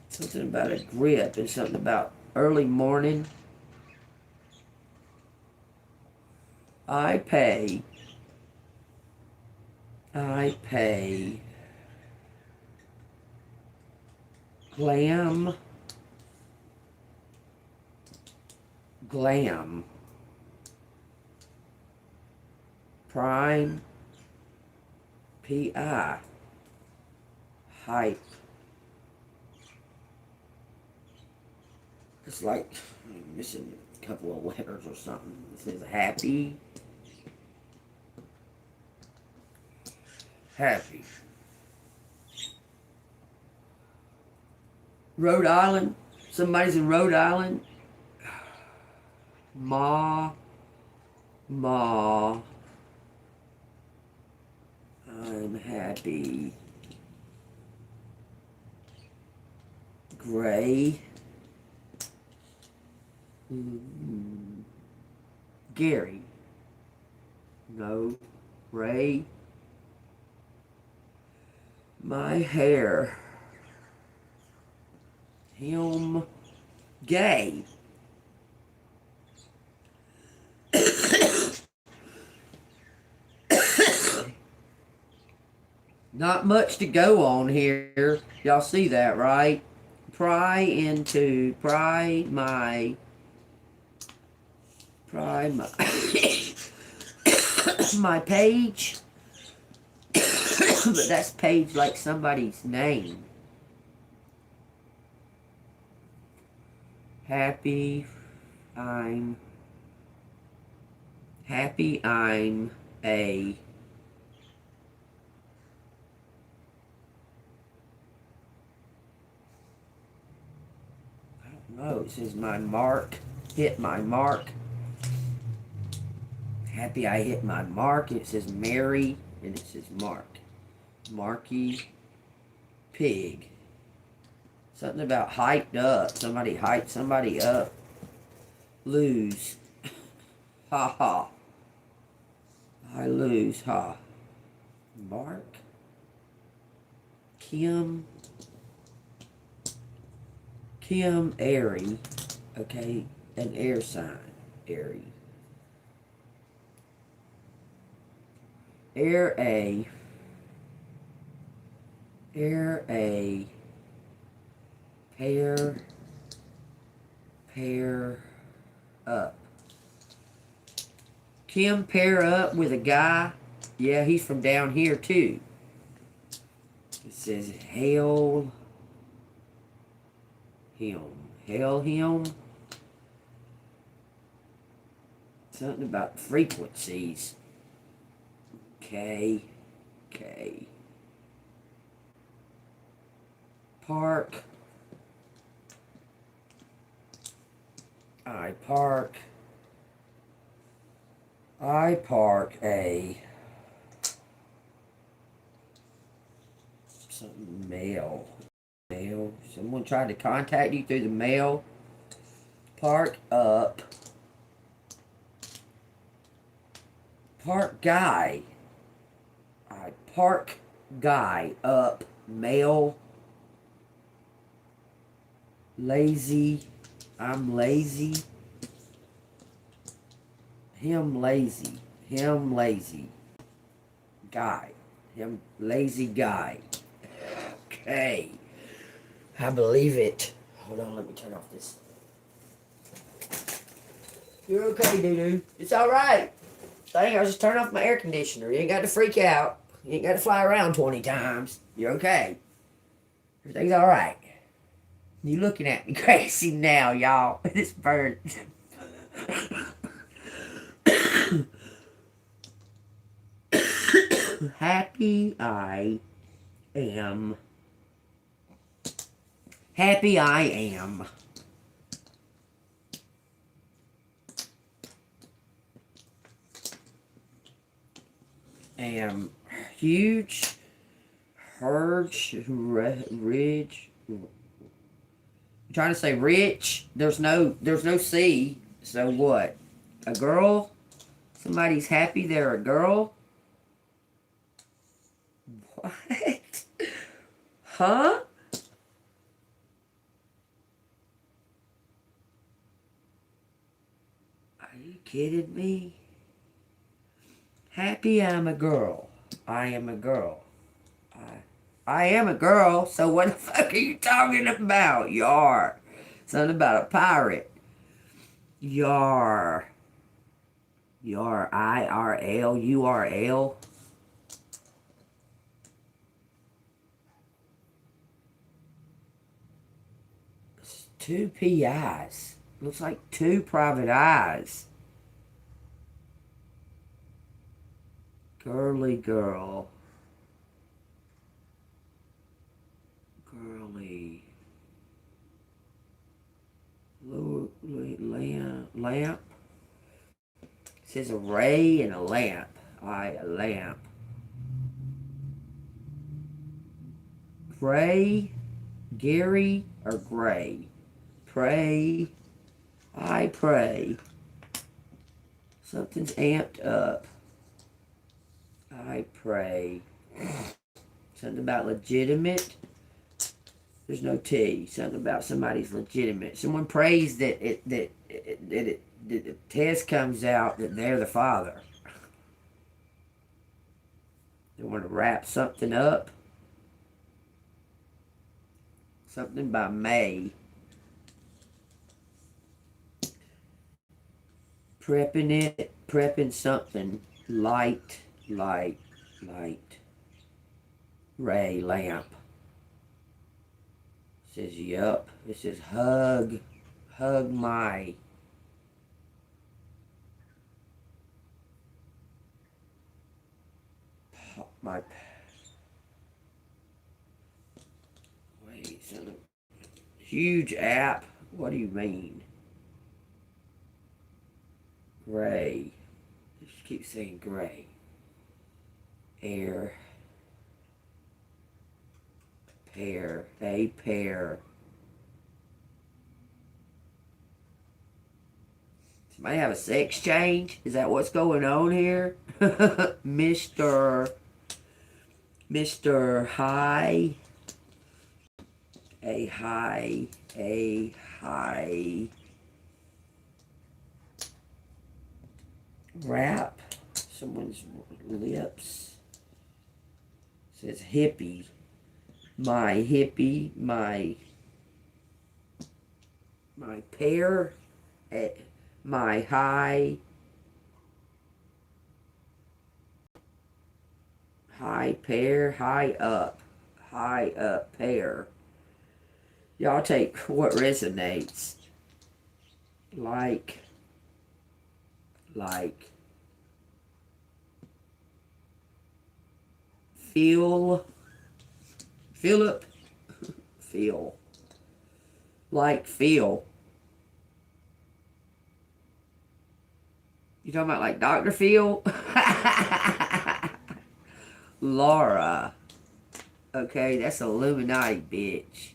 Something about a grip and something about early morning. I pay. Glam. Prime. PI. Hype. It's like I'm missing a couple of letters or something. It says happy. Happy. Rhode Island. Somebody's in Rhode Island. Ma. I'm happy. Gray. Gary. No. Ray. My hair. Him. Gay. Not much to go on here. Y'all see that, right? Pry my my page. But that's page like somebody's name. Happy I'm a no, it says my mark. Hit my mark. Happy I hit my mark. It says Mary and it says Mark. Marky Pig. Something about hyped up. Somebody hyped somebody up. Lose. Ha ha. I lose. Ha. Mark. Kim Airy. Okay. An air sign. Airy. Air a pair up. Kim pair up with a guy. Yeah, he's from down here too. It says hail him. Hail him. Something about frequencies. K. Park. I park a something mail. Someone tried to contact you through the mail. Park up. Park guy. I park guy up. Mail. Lazy. I'm lazy. Him lazy. Guy. Him lazy guy. Okay. I believe it. Hold on, let me turn off this. You're okay, doo-doo. It's alright. Dang, I just turned off my air conditioner. You ain't got to freak out. You ain't got to fly around 20 times. You're okay. Everything's alright. You looking at me crazy now, y'all. This bird. Happy I am. Am huge, ridge. I'm trying to say rich. There's no C. So what? A girl? Somebody's happy they're a girl? What? Huh? Are you kidding me? Happy I'm a girl. I am a girl. I am a girl, so what the fuck are you talking about? Yar. Something about a pirate. Yar. Yar. IRL. URL. It's two PIs. Looks like two private eyes. Girly girl. Girly. Lamp. It says a ray and a lamp. A lamp. Gray. Gary or Gray. Pray. I pray. Something's amped up. I pray. Something about legitimate. There's no T. Something about somebody's legitimate. Someone prays that the test comes out that they're the father. They want to wrap something up. Something by May. Prepping it. Prepping something. Light. Ray lamp. It says, yup. It says, hug my. Wait, huge app. What do you mean? Gray. Just keep saying gray. Air. Pair. A pair. Somebody have a sex change? Is that what's going on here? Mr. High. A high. Wrap. Someone's lips. Says hippie. My hippie. My pair. My high pair. High up pair. Y'all take what resonates. Like feel Philip feel like feel. You talking about like Dr. Phil? Laura. Okay, that's Illuminati bitch.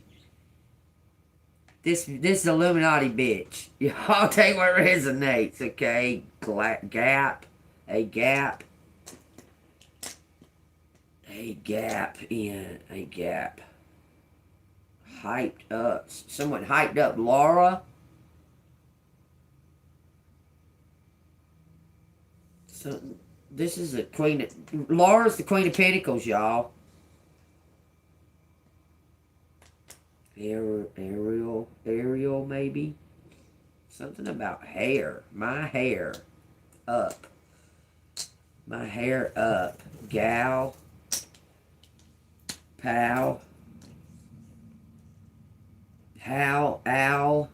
This Illuminati bitch. Y'all take what resonates, okay? Gap. A gap in a gap. Hyped up. Someone hyped up Laura. So this is the queen. Laura's the Queen of Pentacles, y'all. Ariel, maybe. Something about hair. My hair up. My hair up. Gal. Pal. Hal. Al.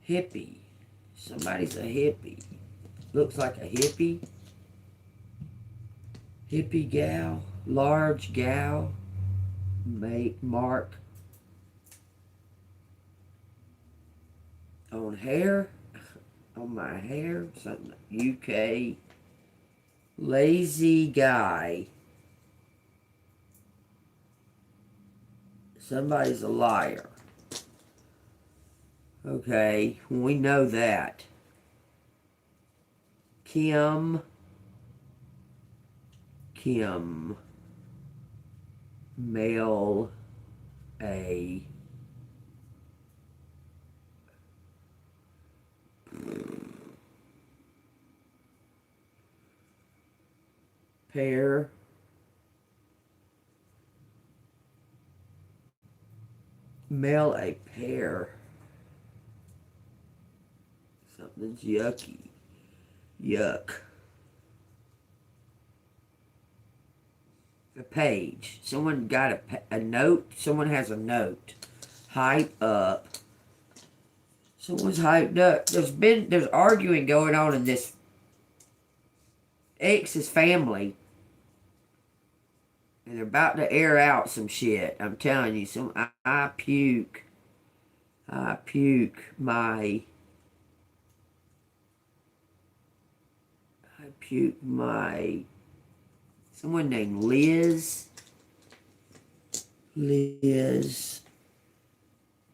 Hippie. Somebody's a hippie. Looks like a hippie. Hippie gal. Large gal. Mark. On hair. On my hair. Something. UK. Lazy guy. Somebody's a liar. Okay, we know that. Kim. Male. A. Pair. Mail a pair. Something's yucky. Yuck. A page. Someone got a note. Someone has a note. Hype up. Someone's hyped up. There's arguing going on in this ex's family. And they're about to air out some shit. I'm telling you, I puke my someone named Liz.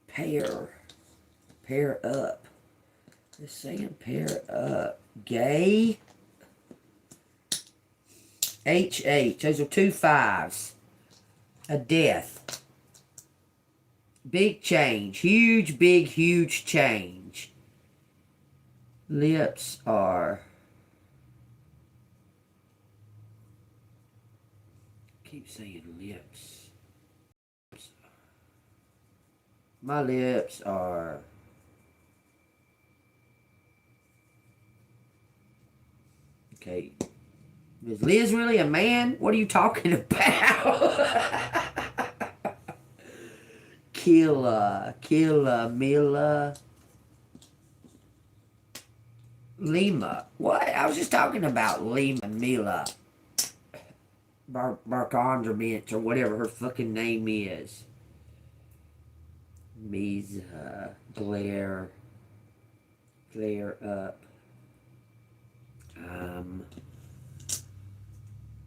Pair up. They're saying pair up. Gay. HH. Those are 2 5s. A death. Big change. Huge change. Lips are keep saying lips. My lips are... Okay. Is Liz really a man? What are you talking about? Mila, Lima. What? I was just talking about Lima, Mila. Barcondermint or whatever her fucking name is. Misa, glare up.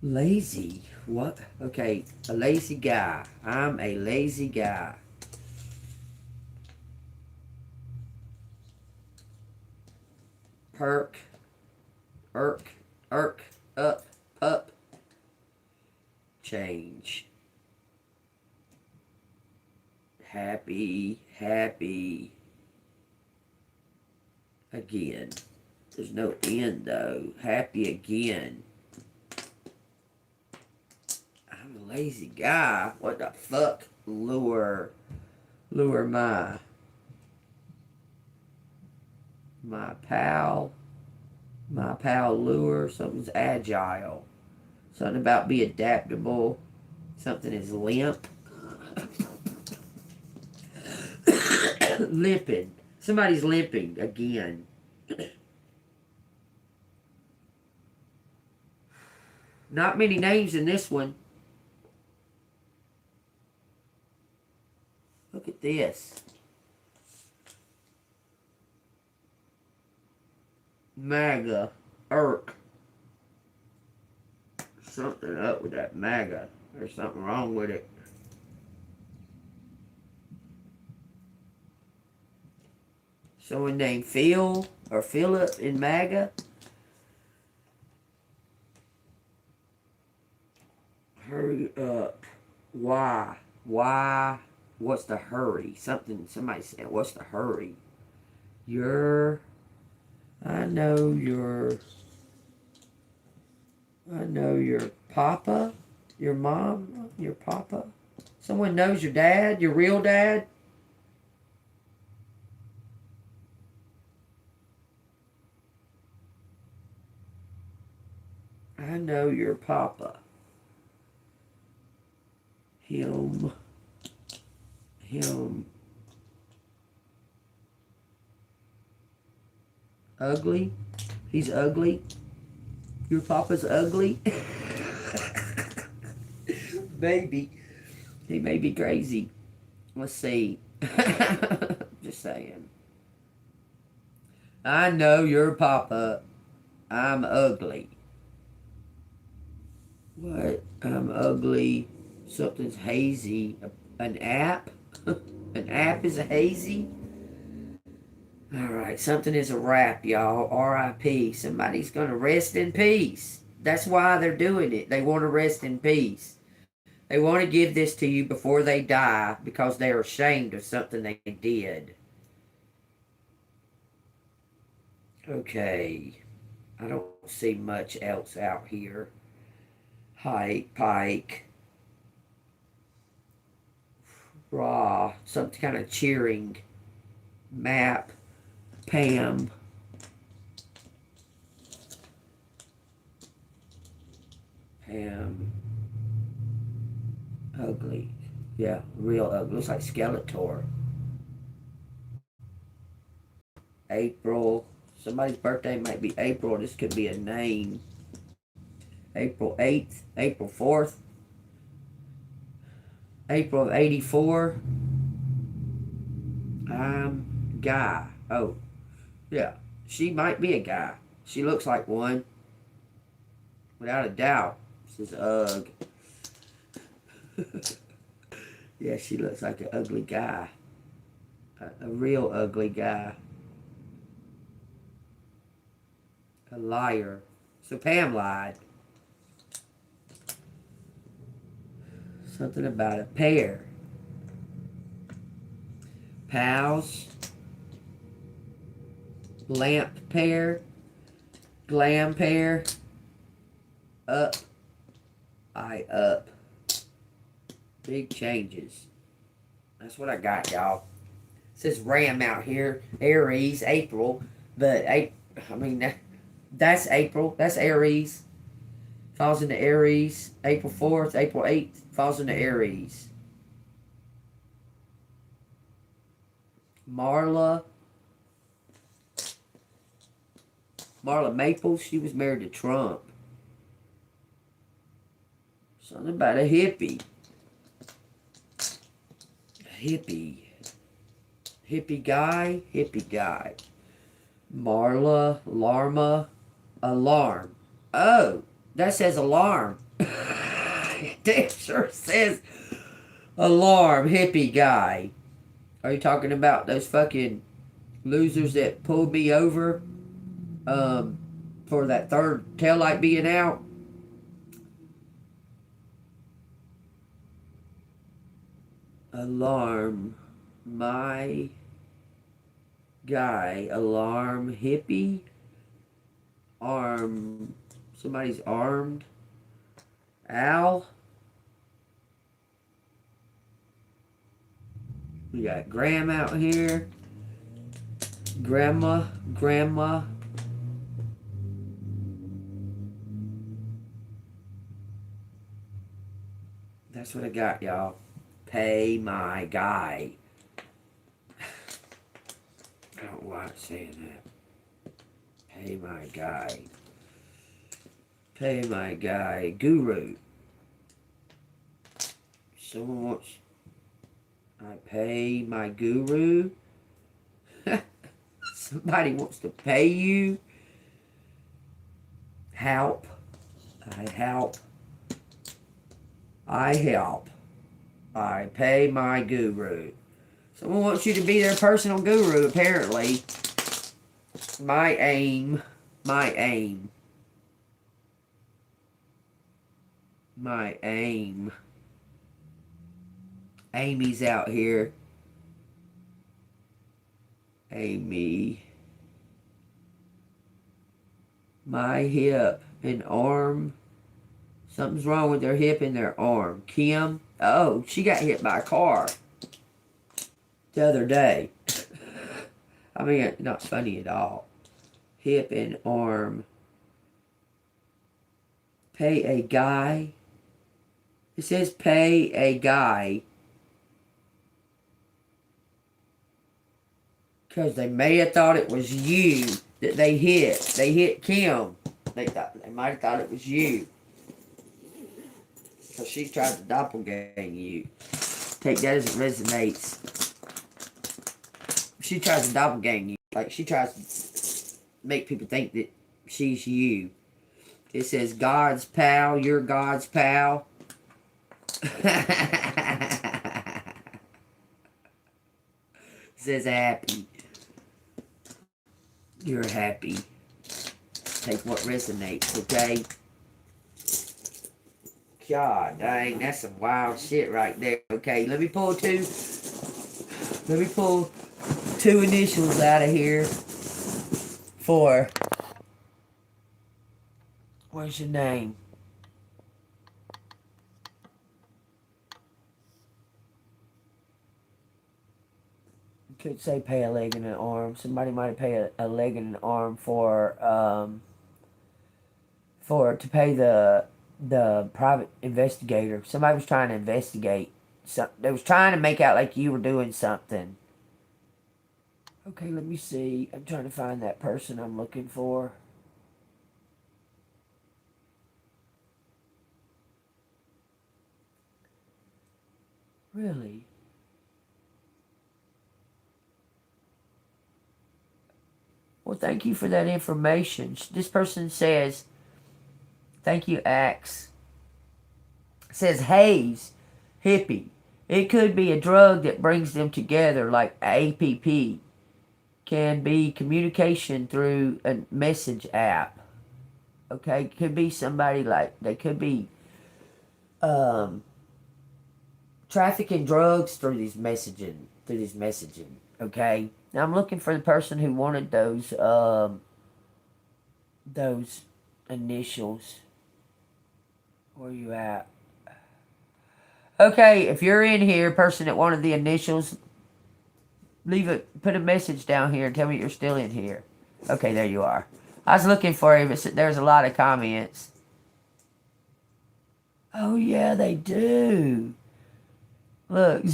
Lazy. What? Okay, a lazy guy. I'm a lazy guy. Perk, irk, up, pup, change. Happy, again. There's no end though. Happy again. I'm a lazy guy. What the fuck? Lure my pal. My pal lure. Something's agile. Something about be adaptable. Something is limp. Limping. Somebody's limping again. Not many names in this one. Look at this. MAGA. Irk. Something up with that MAGA. There's something wrong with it. Someone named Phil or Philip in MAGA. Hurry up. Why? What's the hurry? Somebody said, what's the hurry? I know your papa, your mom, your papa. Someone knows your dad, your real dad. I know your papa. Him. Ugly. He's ugly. Your papa's ugly. Maybe. He may be crazy. Let's see. Just saying. I know your papa. I'm ugly. What? I'm ugly. Something's hazy. An app? An app is a hazy? Alright, something is a rap, y'all. R.I.P. Somebody's gonna rest in peace. That's why they're doing it. They want to rest in peace. They want to give this to you before they die because they're ashamed of something they did. Okay. I don't see much else out here. Pike. Raw. Some kind of cheering. Map. Pam. Ugly. Yeah, real ugly. Looks like Skeletor. April. Somebody's birthday might be April. This could be a name. April 8th. April 4th. April of 84. Guy. Oh, yeah. She might be a guy. She looks like one. Without a doubt. This is Ugg. Yeah, she looks like an ugly guy. A real ugly guy. A liar. So Pam lied. Something about a pair. Pals. Lamp pair. Glam pair. Up. I up. Big changes. That's what I got, y'all. It says Ram out here. Aries, April. But, that's April. That's Aries. Falls into Aries. April 4th, April 8th. Falls into Aries. Marla Maples, she was married to Trump. Something about a hippie. Hippie guy. Alarm. Oh, that says alarm. Damn sure says alarm, hippie guy. Are you talking about those fucking losers that pulled me over for that third taillight being out? Alarm. My guy. Alarm. Hippie. Arm. Somebody's armed. Al. We got Graham out here. Grandma. That's what I got, y'all. Pay my guy. I don't like saying that. Pay my guy. Pay my guy. Guru. Someone wants... I pay my guru. Somebody wants to pay you. Help. I help. I pay my guru. Someone wants you to be their personal guru, apparently. My aim. Amy's out here. Amy. My hip and arm. Something's wrong with their hip and their arm. Kim. Oh, she got hit by a car the other day. I mean, not funny at all. Hip and arm. Pay a guy. It says pay a guy. Because they may have thought it was you that they hit. They hit Kim. They might have thought it was you. Because she tried to doppelgang you. Take that as it resonates. She tries to doppelgang you. Like, she tries to make people think that she's you. It says God's pal. You're God's pal. It says happy. You're happy. Take what resonates, okay? God dang, that's some wild shit right there. Okay, let me pull two initials out of here for, what's your name? Could say pay a leg and an arm. Somebody might have paid a leg and an arm to pay the private investigator. Somebody was trying to investigate. They was trying to make out like you were doing something. Okay, let me see. I'm trying to find that person I'm looking for. Really? Well, thank you for that information. This person says, thank you, Axe. Says Hayes, hippie. It could be a drug that brings them together, like APP. Can be communication through a message app. Okay, could be somebody like, they could be trafficking drugs through these messaging. Okay, now I'm looking for the person who wanted those initials. Where you at? Okay, if you're in here, person that wanted the initials, put a message down here and tell me you're still in here. Okay, there you are. I was looking for you, but there's a lot of comments. Oh yeah, they do. Look,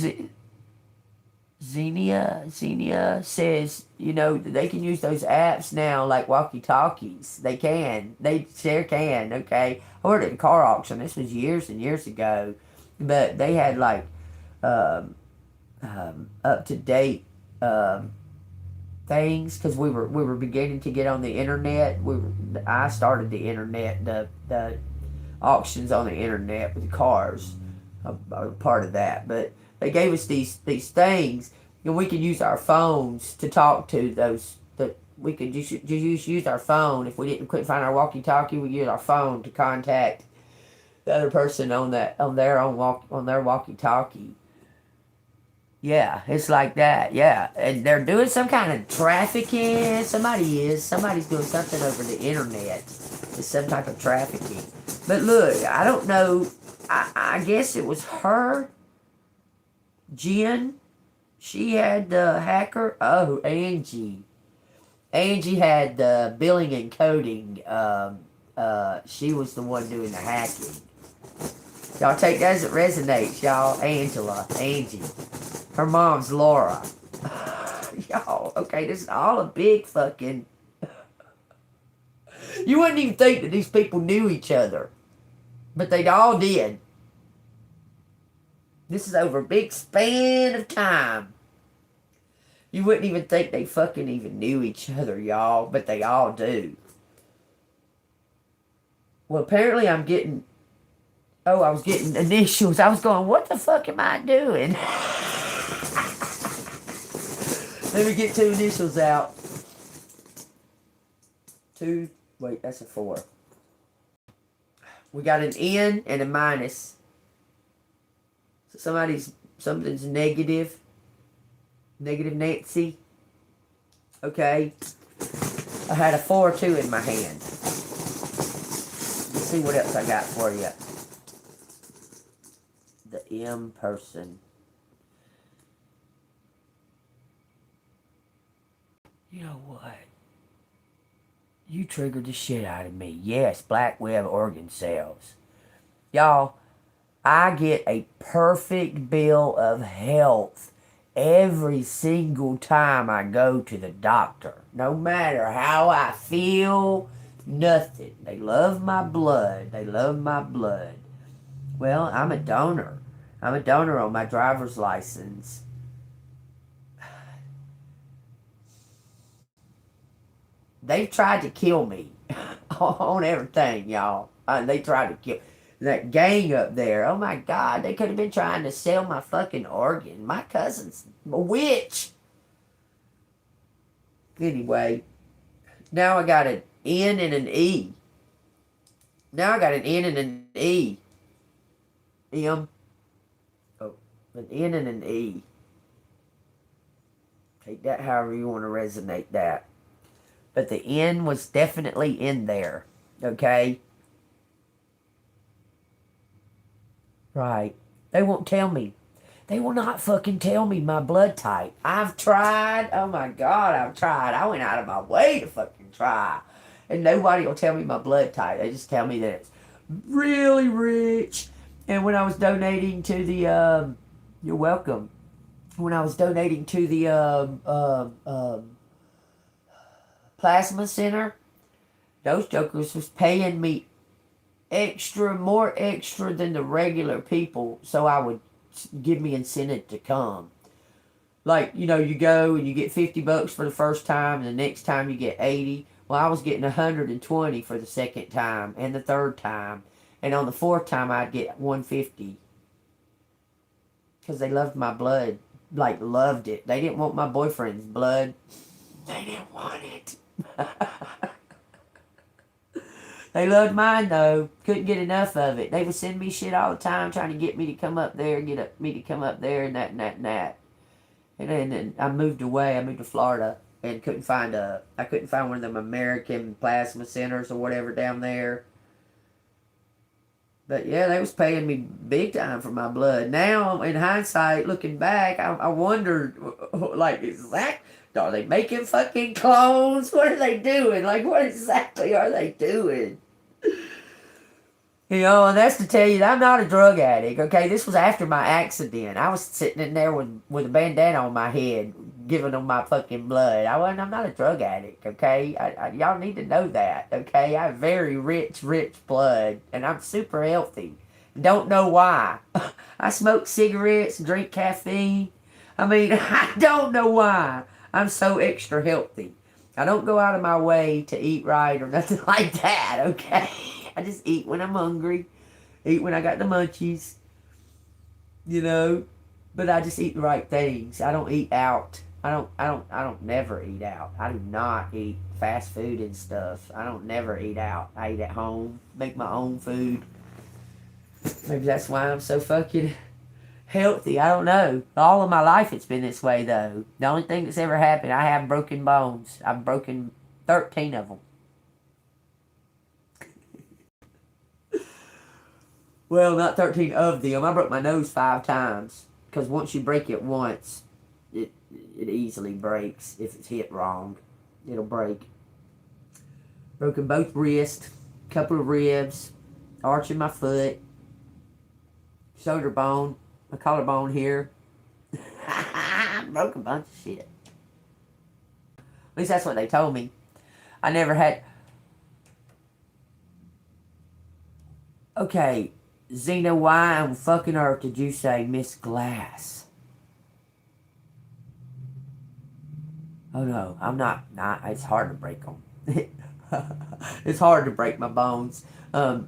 Xenia says, they can use those apps now like walkie-talkies. They can. They sure can, okay? I ordered a car auction. This was years and years ago. But they had like up-to-date things because we were beginning to get on the internet. I started the internet, the auctions on the internet with cars. I'm part of that, but they gave us these things, and we could use our phones to talk to those. That we could just use our phone if we couldn't find our walkie-talkie. We use our phone to contact the other person on their walkie-talkie. Yeah, it's like that. Yeah, and they're doing some kind of trafficking. Somebody's doing something over the internet. It's some type of trafficking. But look, I don't know. I guess it was her, Jen. She had the hacker. Oh, Angie. Angie had the billing and coding. She was the one doing the hacking. Y'all take that as it resonates, y'all. Angie. Her mom's Laura. Y'all, okay, this is all a big fucking... You wouldn't even think that these people knew each other. But they all did. This is over a big span of time. You wouldn't even think they fucking even knew each other, y'all. But they all do. Well, apparently I'm getting... Oh, I was getting initials. I was going, what the fuck am I doing? Let me get 2 initials out. 2. Wait, that's a 4. We got an N and a minus. So something's negative. Negative Nancy. Okay. I had a 4 or 2 in my hand. Let's see what else I got for you. The M person. You know what? You triggered the shit out of me. Yes, black web organ cells. Y'all, I get a perfect bill of health every single time I go to the doctor. No matter how I feel, nothing. They love my blood. They love my blood. Well, I'm a donor. I'm a donor on my driver's license. They've tried to kill me on everything, y'all. They tried to kill that gang up there. Oh my God, they could have been trying to sell my fucking organ. My cousin's a witch. Anyway, now I got an N and an E. Now I got an N and an E. M. Oh, an N and an E. Take that however you want to resonate that. But the N was definitely in there. Okay? Right. They won't tell me. They will not fucking tell me my blood type. I've tried. Oh my God, I've tried. I went out of my way to fucking try. And nobody will tell me my blood type. They just tell me that it's really rich. And when I was donating to the, you're welcome. When I was donating to the, plasma center, those jokers was paying me more extra than the regular people, so I would give me incentive to come. Like, you go and you get $50 for the first time, and the next time you get 80. Well, I was getting 120 for the second time and the third time, and on the fourth time I'd get 150 because they loved my blood, like loved it. They didn't want my boyfriend's blood. They didn't want it. They loved mine though. Couldn't get enough of it. They would send me shit all the time trying to get me to come up there, me to come up there and that and that and that. And then I moved away. I moved to Florida and couldn't find one of them American plasma centers or whatever down there. But yeah, they was paying me big time for my blood. Now, in hindsight, looking back, I wondered, like, are they making fucking clones? What are they doing? Like, what exactly are they doing? You know, and that's to tell you that I'm not a drug addict, okay? This was after my accident. I was sitting in there with a bandana on my head, giving them my fucking blood. I'm not a drug addict, okay? Y'all need to know that, okay? I have very rich blood, and I'm super healthy. Don't know why. I smoke cigarettes, drink caffeine. I mean, I don't know why I'm so extra healthy. I don't go out of my way to eat right or nothing like that, okay? I just eat when I'm hungry, eat when I got the munchies, you know. But I just eat the right things. I don't eat out. I don't never eat out. I do not eat fast food and stuff. I don't never eat out. I eat at home, make my own food. Maybe that's why I'm so fucking healthy. I don't know. All of my life it's been this way though. The only thing that's ever happened, I have broken bones. I've broken 13 of them. Well, not 13 of them. I broke my nose 5 times. Because once you break it once, it easily breaks. If it's hit wrong, it'll break. Broken both wrists, couple of ribs, arch in my foot, shoulder bone, my collarbone here. Broke a bunch of shit. At least that's what they told me. I never had... Okay, Xena, why on fucking earth did you say Miss Glass? Oh no, I'm not. It's hard to break them. It's hard to break my bones. But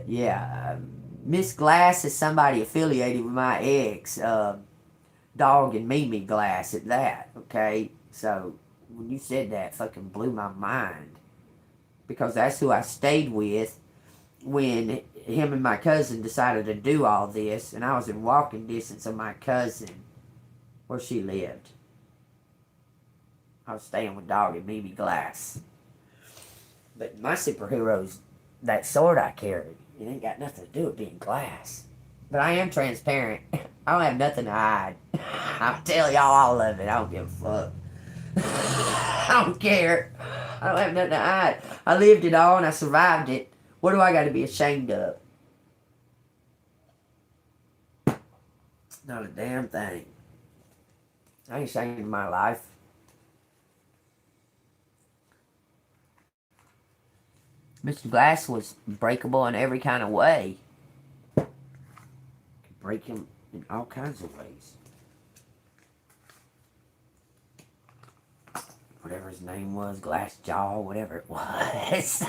yeah, Miss Glass is somebody affiliated with my ex, Dog and Mimi Glass at that, okay? So, when you said that, fucking blew my mind. Because that's who I stayed with when him and my cousin decided to do all this, and I was in walking distance of my cousin, where she lived. I was staying with Dog and Mimi Glass. But my superhero's that sword I carry. It ain't got nothing to do with being glass. But I am transparent. I don't have nothing to hide. I'll tell y'all all of it. I don't give a fuck. I don't care. I don't have nothing to hide. I lived it all and I survived it. What do I got to be ashamed of? Not a damn thing. I ain't ashamed of my life. Mr. Glass was breakable in every kind of way. Could break him in all kinds of ways. Whatever his name was, Glass Jaw, whatever it was.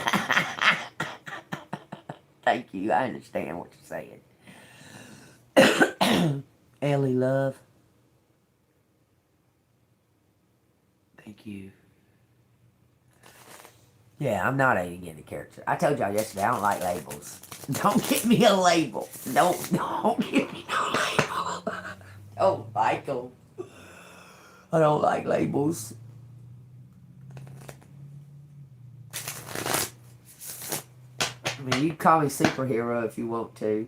Thank you, I understand what you're saying. Ellie Love. Thank you. Yeah, I'm not a getting a character. I told y'all yesterday I don't like labels. Don't give me a label. Don't give me no label. Don't like them. I don't like labels. I mean, you can call me superhero if you want to.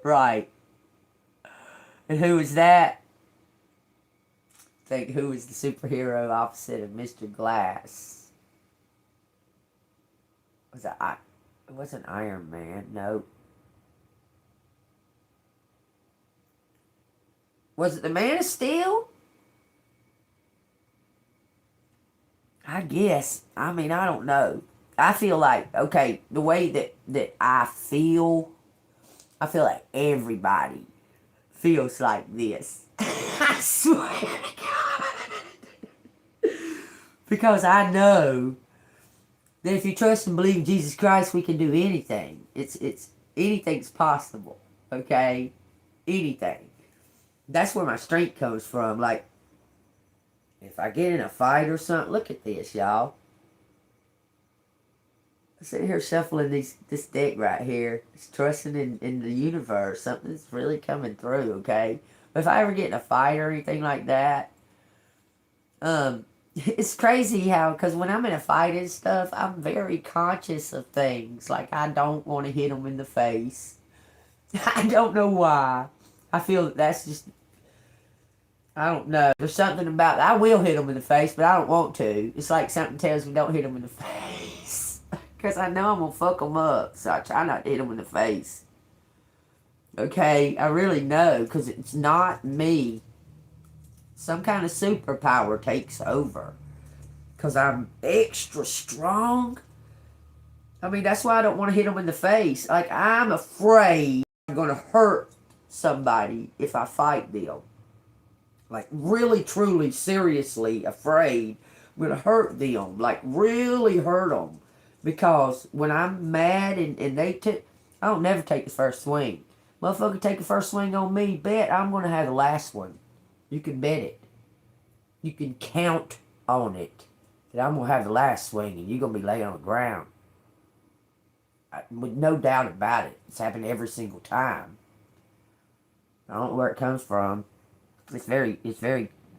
Right. And who is that? Think who is the superhero opposite of Mr. Glass? It wasn't Iron Man, no. Was it the Man of Steel? I guess. I mean, I don't know. I feel like, okay, the way that I feel like everybody feels like this. I swear to God. Because I know that if you trust and believe in Jesus Christ, we can do anything. It's anything's possible. Okay? Anything. That's where my strength comes from. Like, if I get in a fight or something, look at this, y'all. I'm sitting here shuffling this deck right here. It's trusting in the universe. Something's really coming through, okay? But if I ever get in a fight or anything like that, It's crazy how, because when I'm in a fight and stuff, I'm very conscious of things. Like, I don't want to hit them in the face. I don't know why. I feel that that's just, I don't know. There's something about, I will hit them in the face, but I don't want to. It's like something tells me don't hit them in the face. Because I know I'm going to fuck them up. So I try not to hit them in the face. Okay? I really know, because it's not me. Some kind of superpower takes over. Because I'm extra strong. I mean, that's why I don't want to hit them in the face. Like, I'm afraid I'm going to hurt somebody if I fight them. Like, really, truly, seriously afraid I'm going to hurt them. Like, really hurt them. Because when I'm mad and they take, I don't never take the first swing. Motherfucker take the first swing on me, bet I'm going to have the last one. You can bet it. You can count on it. That I'm going to have the last swing and you're going to be laying on the ground. With no doubt about it. It's happened every single time. I don't know where it comes from. It's very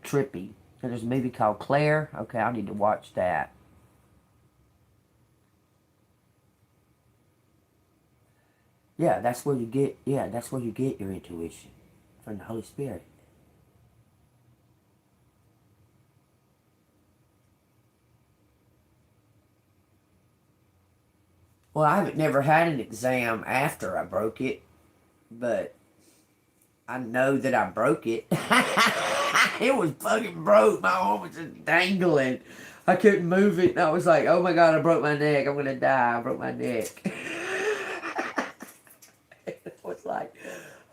trippy. And there's a movie called Claire. Okay, I need to watch that. Yeah, that's where you get your intuition. From the Holy Spirit. Well, I haven't never had an exam after I broke it, but I know that I broke it. It was fucking broke. My arm was just dangling. I couldn't move it, and I was like, oh my God, I broke my neck. I'm going to die. I broke my neck. It was like,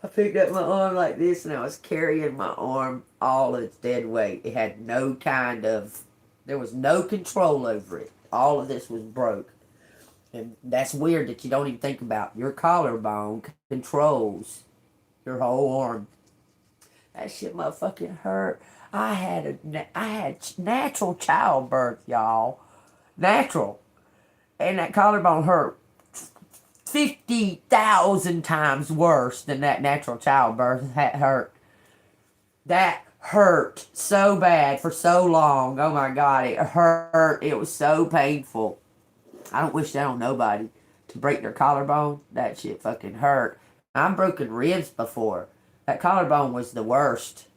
I picked up my arm like this, and I was carrying my arm all its dead weight. It had no kind of, there was no control over it. All of this was broke. And that's weird that you don't even think about. Your collarbone controls your whole arm. That shit motherfucking hurt. I had natural childbirth, y'all. Natural. And that collarbone hurt 50,000 times worse than that natural childbirth hurt. That hurt so bad for so long. Oh my God, it hurt. It was so painful. I don't wish that on nobody. To break their collarbone, that shit fucking hurt. I've broken ribs before. That collarbone was the worst.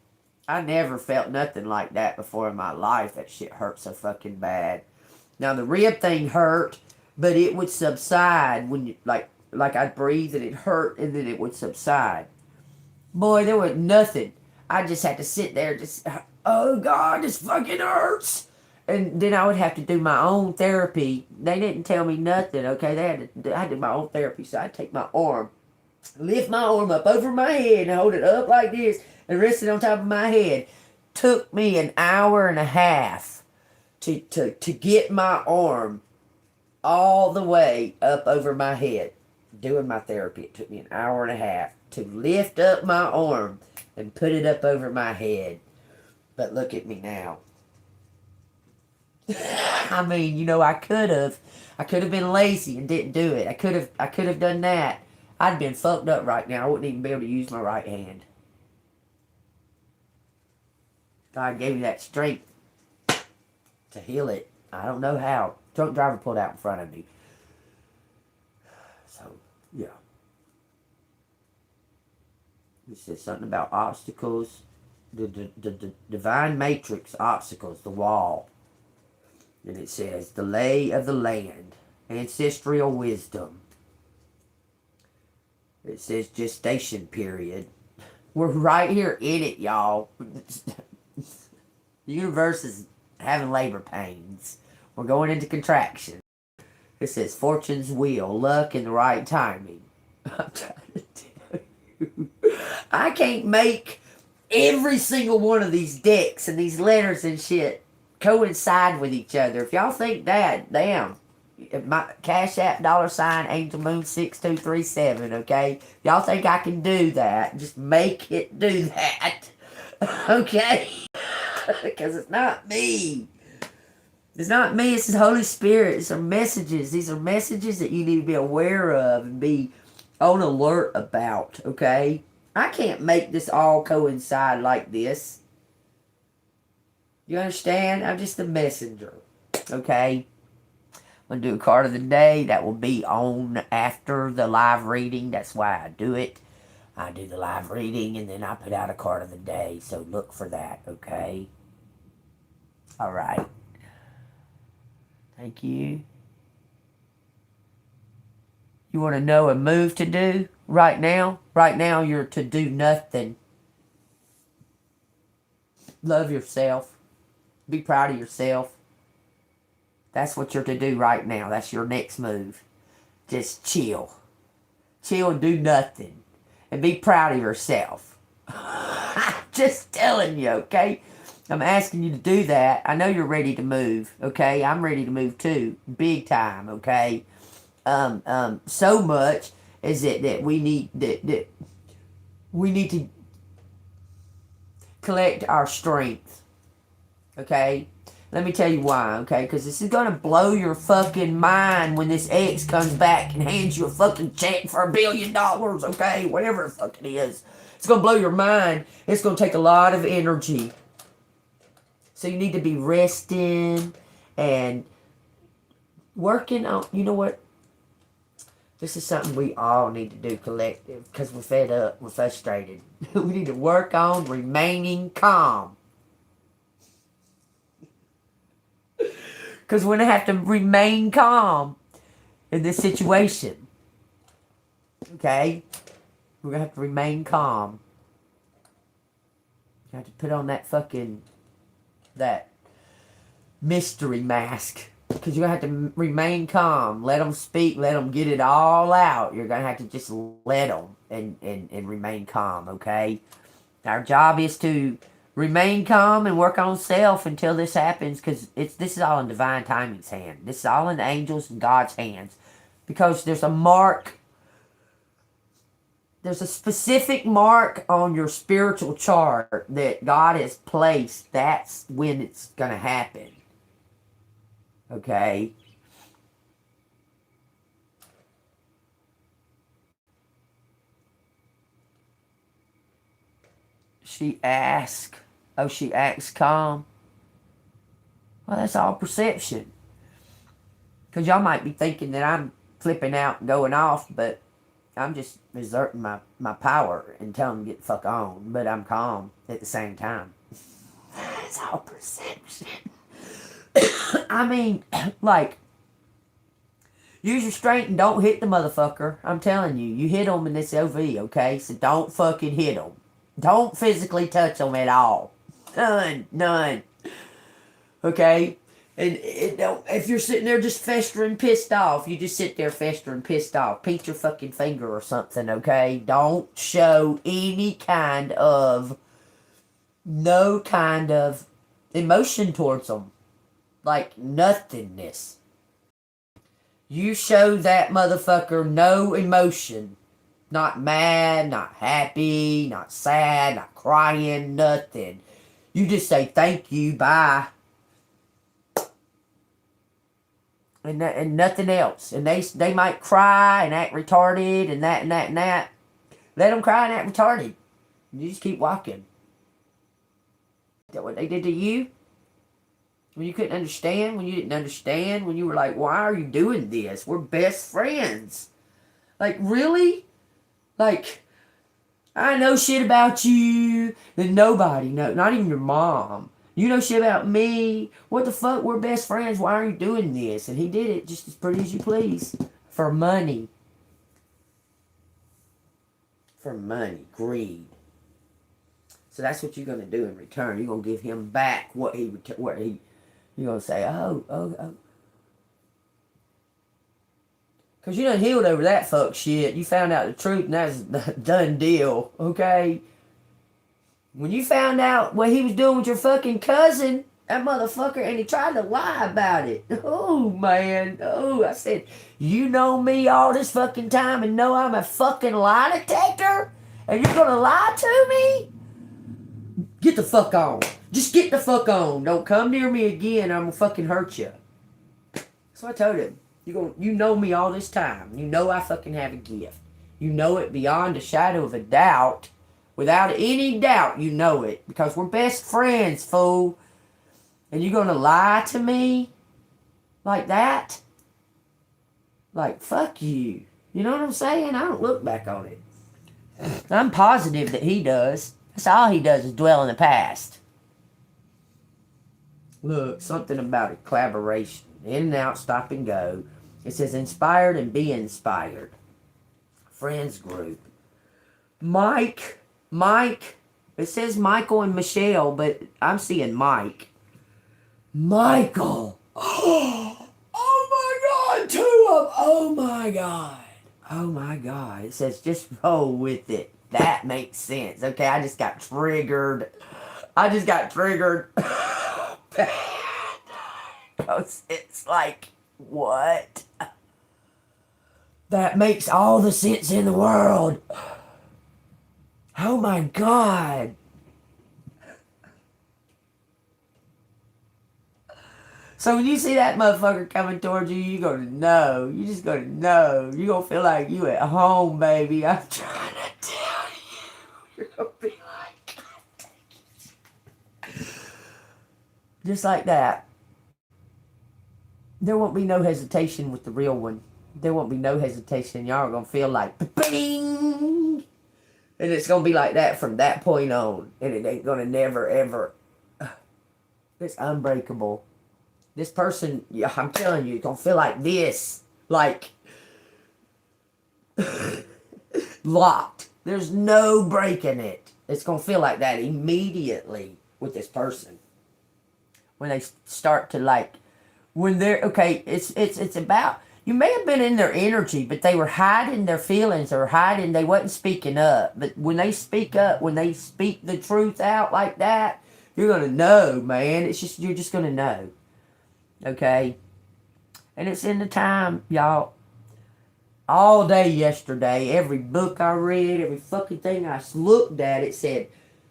I never felt nothing like that before in my life. That shit hurt so fucking bad. Now the rib thing hurt, but it would subside when you like I'd breathe and it hurt and then it would subside. Boy, there was nothing. I just had to sit there just, oh God, this fucking hurts. And then I would have to do my own therapy. They didn't tell me nothing, okay? I had to do my own therapy. So I'd take my arm, lift my arm up over my head and hold it up like this and rest it on top of my head. Took me an hour and a half to get my arm all the way up over my head. Doing my therapy. It took me an hour and a half to lift up my arm and put it up over my head. But look at me now. I mean, you know, I could have been lazy and didn't do it. I could have done that. I'd been fucked up right now. I wouldn't even be able to use my right hand. God gave me that strength to heal it. I don't know how. Drunk driver pulled out in front of me. So, yeah. It says something about obstacles. The divine matrix obstacles, the wall. And it says, the lay of the land, ancestral wisdom. It says gestation period. We're right here in it, y'all. The universe is having labor pains. We're going into contraction. It says fortune's wheel, luck and the right timing. I'm trying to tell you. I can't make every single one of these decks and these letters and shit coincide with each other. If y'all think that, damn. My Cash App $ Angel Moon 6237, okay? Y'all think I can do that? Just make it do that. Okay? Because it's not me. It's not me, it's the Holy Spirit. These are messages. These are messages that you need to be aware of and be on alert about, okay? I can't make this all coincide like this. You understand? I'm just the messenger. Okay? I'm going to do a card of the day. That will be on after the live reading. That's why I do it. I do the live reading and then I put out a card of the day. So look for that, okay? All right. Thank you. You want to know a move to do right now? Right now, you're to do nothing. Love yourself. Be proud of yourself. That's what you're to do right now. That's your next move. Just chill. Chill and do nothing. And be proud of yourself. Just telling you, okay? I'm asking you to do that. I know you're ready to move, okay? I'm ready to move too. Big time, okay? So much is that we need that we need to collect our strength. Okay? Let me tell you why, okay? Because this is going to blow your fucking mind when this ex comes back and hands you a fucking check for $1 billion, okay? Whatever the fuck it is. It's going to blow your mind. It's going to take a lot of energy. So you need to be resting and working on, you know what? This is something we all need to do collective because we're fed up, we're frustrated. We need to work on remaining calm. Because we're going to have to remain calm in this situation. Okay? We're going to have to remain calm. You have to put on that fucking, that mystery mask. Because you're going to have to remain calm. Let them speak. Let them get it all out. You're going to have to just let them and remain calm, okay? Our job is to remain calm and work on self until this happens, because this is all in divine timing's hand. This is all in the angels and God's hands. Because there's a mark, there's a specific mark on your spiritual chart that God has placed. That's when it's going to happen. Okay? She asks calm. Well, that's all perception. Because y'all might be thinking that I'm flipping out and going off, but I'm just exerting my power and telling them to get the fuck on. But I'm calm at the same time. It's all perception. I mean, like, use your strength and don't hit the motherfucker. I'm telling you, you hit them in this OV, okay? So don't fucking hit them. Don't physically touch them at all. None. Okay? And if you're sitting there just festering pissed off, you just sit there festering pissed off. Paint your fucking finger or something, okay? Don't show no kind of emotion towards them. Like nothingness. You show that motherfucker no emotion. Not mad, not happy, not sad, not crying, nothing. You just say thank you, bye. And nothing else. And they might cry and act retarded and that and that and that. Let them cry and act retarded. You just keep walking. Is that what they did to you? When you couldn't understand, when you didn't understand, when you were like, why are you doing this? We're best friends. Like, really? Like, I know shit about you that nobody knows, not even your mom. You know shit about me. What the fuck? We're best friends. Why are you doing this? And he did it just as pretty as you please. For money. For money. Greed. So that's what you're going to do in return. You're going to give him back what he you're going to say, oh. Because you done healed over that fuck shit. You found out the truth and that's a done deal, okay? When you found out what he was doing with your fucking cousin, that motherfucker, and he tried to lie about it. Oh, man. Oh, I said, you know me all this fucking time and know I'm a fucking lie detector? And you're going to lie to me? Get the fuck on. Just get the fuck on. Don't come near me again. I'm gonna fucking hurt you. So I told him, you know me all this time. You know I fucking have a gift. You know it beyond a shadow of a doubt. Without any doubt, you know it. Because we're best friends, fool. And you're going to lie to me like that? Like, fuck you. You know what I'm saying? I don't look back on it. I'm positive that he does. That's all he does is dwell in the past. Look, something about it. Collaboration. In and out, stop and go. It says inspired and be inspired. Friends group. Mike. It says Michael and Michelle, but I'm seeing Mike. Michael. Oh my God. 2 of them. Oh my God. Oh my God. It says just roll with it. That makes sense. Okay, I just got triggered. Because it's like, what? That makes all the sense in the world. Oh my God. So when you see that motherfucker coming towards you, you're going to know. You're just going to know. You're going to feel like you at home, baby. I'm trying to tell you. You're going to be like, just like that. There won't be no hesitation with the real one. There won't be no hesitation. Y'all are going to feel like, bing! And it's going to be like that from that point on. And it ain't going to never, ever. It's unbreakable. This person, yeah, I'm telling you, it's going to feel like this. Like, locked. There's no breaking it. It's going to feel like that immediately with this person. When they start to like, when they're, okay, it's about, you may have been in their energy, but they were hiding their feelings or hiding, they wasn't speaking up. But when they speak up, when they speak the truth out like that, you're going to know, man. It's just, you're just going to know. Okay? And it's in the time, y'all. All day yesterday, every book I read, every fucking thing I looked at, it said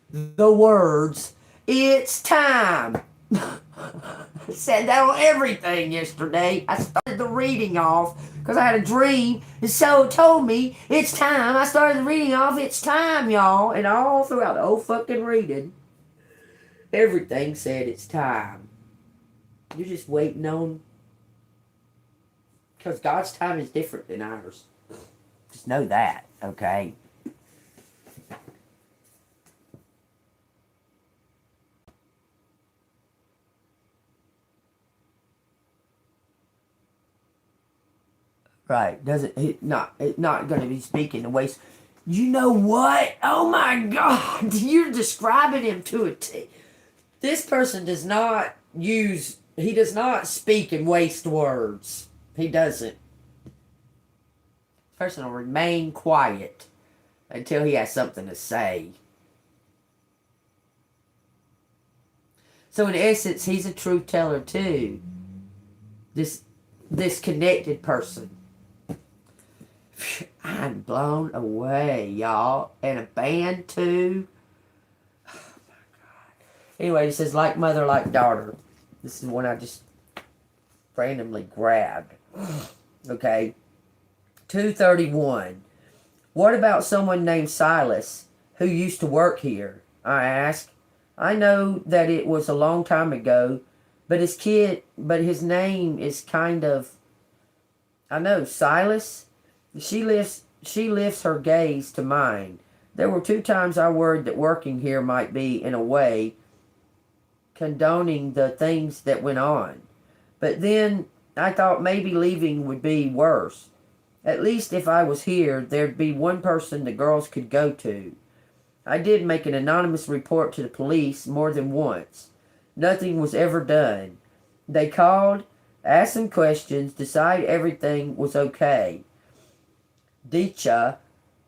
the words, it's time. It said that on everything yesterday. I started the reading off because I had a dream. And so it told me, it's time. I started the reading off, it's time, y'all. And all throughout the whole fucking reading, everything said it's time. You're just waiting on, because God's time is different than ours. Just know that, okay? Right? Doesn't it not going to be speaking the waste. You know what? Oh my God! You're describing him to a T. This person does not use. He does not speak in waste words. He doesn't. This person will remain quiet until he has something to say. So in essence, he's a truth teller too. This connected person. I'm blown away, y'all. And a band too. Oh my God. Anyway, it says like mother, like daughter. This is one I just randomly grabbed. Okay. 231. What about someone named Silas who used to work here? I asked. I know that it was a long time ago, but his name is kind of, I know, Silas. She lifts her gaze to mine. There were 2 times I worried that working here might be, in a way, condoning the things that went on. But then I thought maybe leaving would be worse. At least if I was here, there'd be one person the girls could go to. I did make an anonymous report to the police more than once. Nothing was ever done. They called, asked some questions, decided everything was okay. Dicha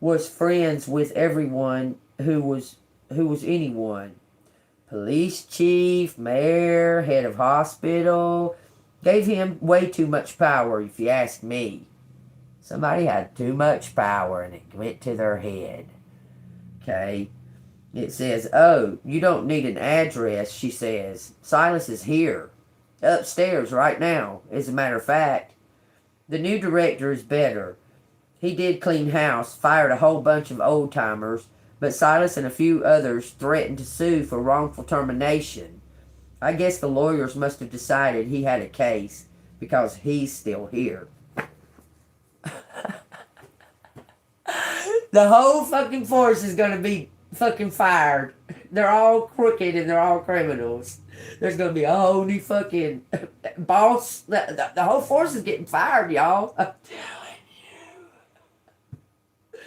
was friends with everyone who was anyone. Police chief, mayor, head of hospital. Gave him way too much power, if you ask me. Somebody had too much power and it went to their head. Okay. It says, oh, you don't need an address, she says. Silas is here. Upstairs right now, as a matter of fact. The new director is better. He did clean house, fired a whole bunch of old-timers, but Silas and a few others threatened to sue for wrongful termination. I guess the lawyers must have decided he had a case because he's still here. The whole fucking force is going to be fucking fired. They're all crooked and they're all criminals. There's going to be a whole new fucking boss. The whole force is getting fired, y'all. I'm telling you.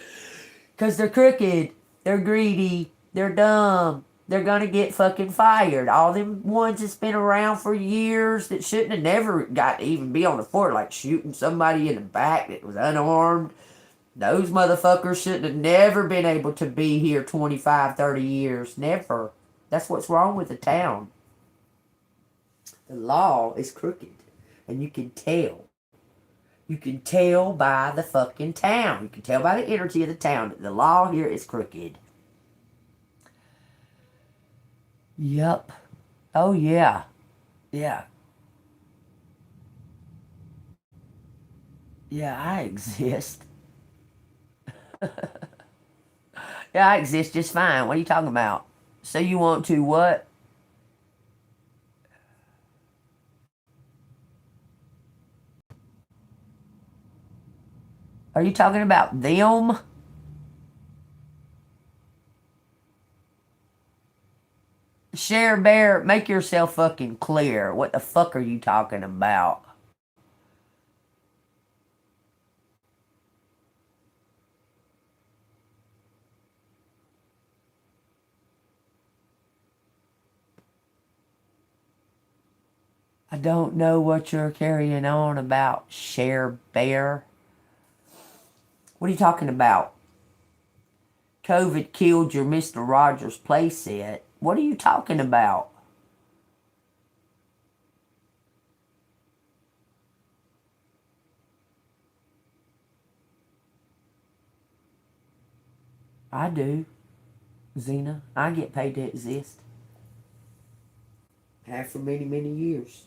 Because they're crooked. They're greedy. They're dumb. They're going to get fucking fired. All them ones that's been around for years that shouldn't have never got to even be on the fort, like shooting somebody in the back that was unarmed. Those motherfuckers shouldn't have never been able to be here 25, 30 years. Never. That's what's wrong with the town. The law is crooked. And you can tell. You can tell by the fucking town. You can tell by the energy of the town that the law here is crooked. Yup. Oh, yeah. Yeah. Yeah, I exist. Yeah, I exist just fine. What are you talking about? So you want to what? Are you talking about them? Share Bear, make yourself fucking clear. What the fuck are you talking about? I don't know what you're carrying on about, Share Bear. What are you talking about? COVID killed your Mr. Rogers playset. What are you talking about? I do, Xena. I get paid to exist. Have for many, many years.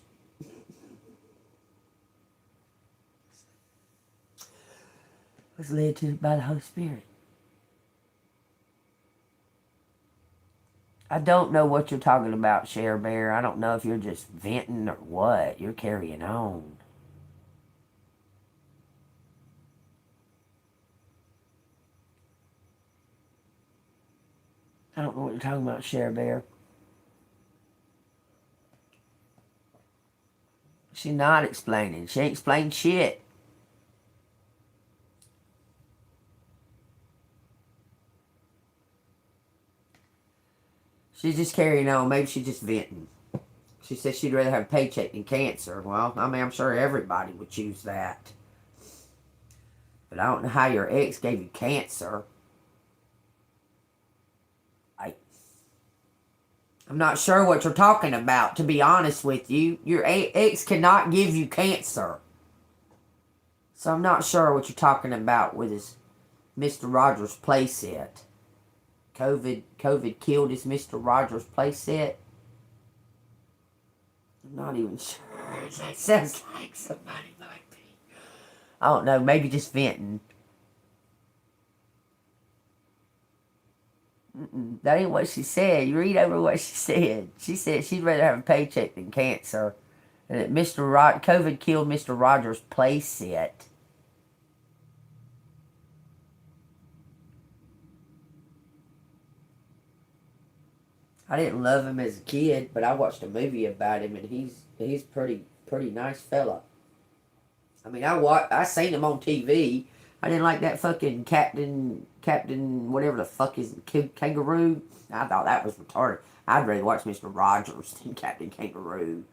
Was led to by the Holy Spirit. I don't know what you're talking about, Share Bear. I don't know if you're just venting or what. You're carrying on. I don't know what you're talking about, Share Bear. She's not explaining. She ain't explained shit. She's just carrying on. Maybe she's just venting. She said she'd rather have a paycheck than cancer. Well, I mean, I'm sure everybody would choose that. But I don't know how your ex gave you cancer. I'm not sure what you're talking about, to be honest with you. Your ex cannot give you cancer. So I'm not sure what you're talking about with his Mr. Rogers playset. COVID killed his Mr. Rogers playset. I'm not even sure. That sounds like somebody might be. I don't know, maybe just venting. That ain't what she said. You read over what she said. She said she'd rather have a paycheck than cancer. And that COVID killed Mr. Rogers' playset. I didn't love him as a kid, but I watched a movie about him, and he's pretty nice fella. I mean, I seen him on TV. I didn't like that fucking Captain whatever the fuck is Kangaroo. I thought that was retarded. I'd rather watch Mr. Rogers than Captain Kangaroo.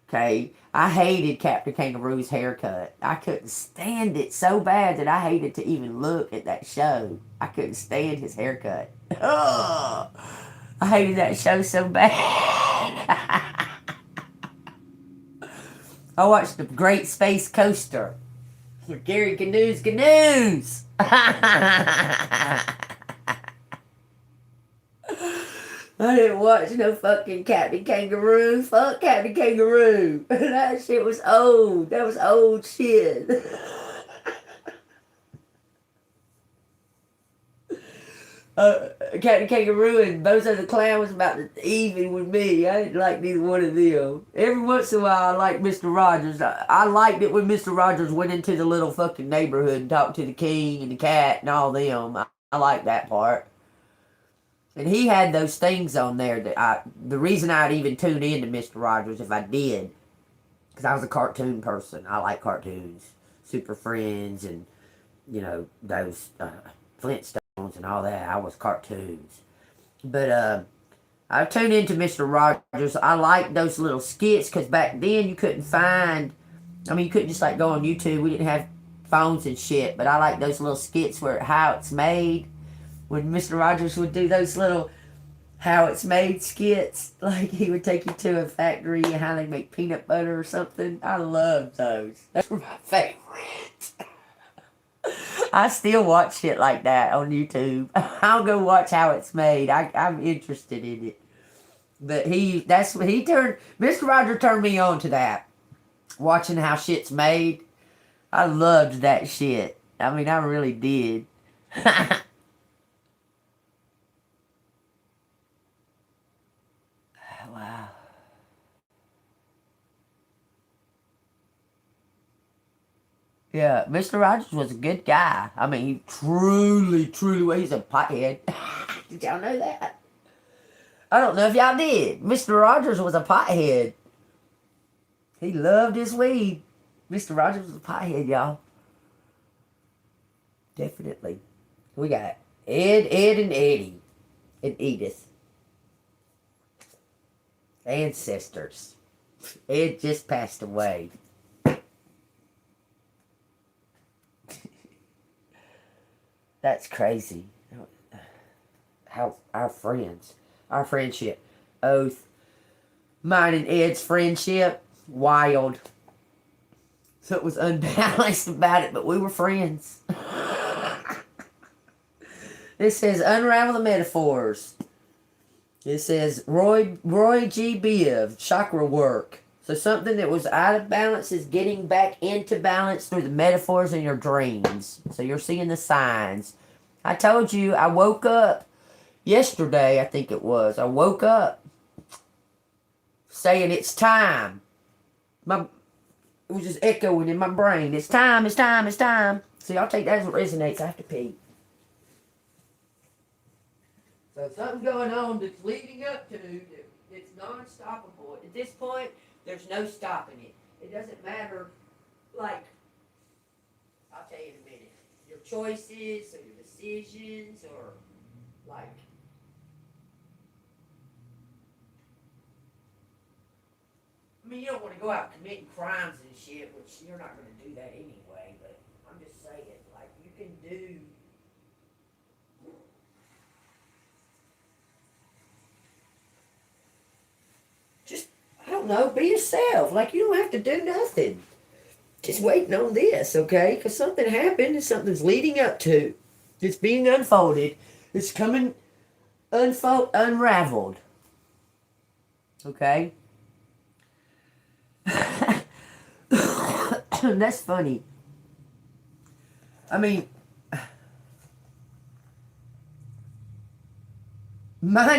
Okay, I hated Captain Kangaroo's haircut. I couldn't stand it so bad that I hated to even look at that show. I couldn't stand his haircut. Ugh. I hated that show so bad. I watched The Great Space Coaster. Gary Canoes. I didn't watch no fucking Captain Kangaroo. Fuck Captain Kangaroo. That shit was old. That was old shit. Captain Kangaroo and Bozo the Clown was about even with me. I didn't like neither one of them. Every once in a while, I liked Mr. Rogers. I liked it when Mr. Rogers went into the little fucking neighborhood and talked to the king and the cat and all them. I liked that part. And he had those things on there that the reason I'd even tune in to Mr. Rogers if I did, because I was a cartoon person. I like cartoons. Super Friends and, those Flintstones and all that. I was cartoons. But I tuned into Mr. Rogers. I liked those little skits because back then you couldn't find, you couldn't just like go on YouTube. We didn't have phones and shit. But I like those little skits where how it's made. When Mr. Rogers would do those little how it's made skits, like he would take you to a factory and how they make peanut butter or something. I love those. Those were my favorites. I still watch shit like that on YouTube. I'll go watch how it's made. I'm interested in it. But Mr. Rogers turned me on to that. Watching how shit's made. I loved that shit. I really did. Wow. Yeah, Mr. Rogers was a good guy. He truly was. He's a pothead. Did y'all know that? I don't know if y'all did. Mr. Rogers was a pothead. He loved his weed. Mr. Rogers was a pothead, y'all. Definitely. We got Ed, and Eddie, and Edith. Ancestors. Ed just passed away. That's crazy. How our friendship, Oath, mine and Ed's friendship, wild. So it was unbalanced about it, but we were friends. It says unravel the metaphors. It says Roy G. Biv, chakra work. So something that was out of balance is getting back into balance through the metaphors in your dreams. So you're seeing the signs. I told you, I woke up yesterday, I think it was. I woke up saying it's time. It was just echoing in my brain. It's time, it's time, it's time. See, I'll take that as it resonates. I have to pee. So something's going on that's leading up to, it's non-stoppable. At this point, there's no stopping it. It doesn't matter, like, I'll tell you in a minute, your choices or your decisions or, like, you don't want to go out committing crimes and shit, which you're not going to do that anyway, but I'm just saying, like, you can do just, I don't know, be yourself. Like, you don't have to do nothing. Just waiting on this, okay? Because something happened and something's leading up to. It's being unfolded. It's coming unraveled. Okay? That's funny. Mine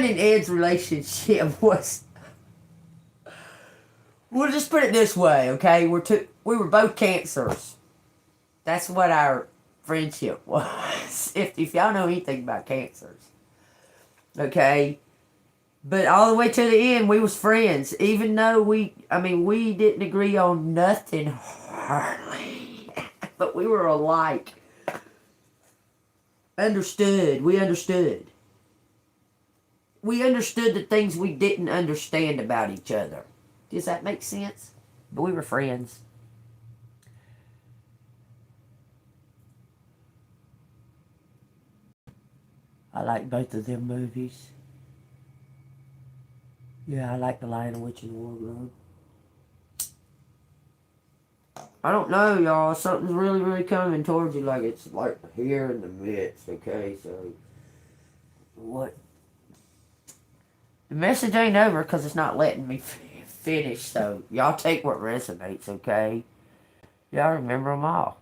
and Ed's relationship was. We'll just put it this way, okay? We were both cancers. That's what our friendship was. If y'all know anything about cancers, okay? But all the way to the end, we was friends. Even though we didn't agree on nothing hardly. But we were alike. Understood. We understood. We understood the things we didn't understand about each other. Does that make sense? But we were friends. I like both of them movies. Yeah, I like The Lion, the Witch, and the Wardrobe. I don't know, y'all. Something's really, really coming towards you. Like, it's like here in the midst, okay? So, what? The message ain't over because it's not letting me finish. So, y'all take what resonates, okay? Y'all remember them all.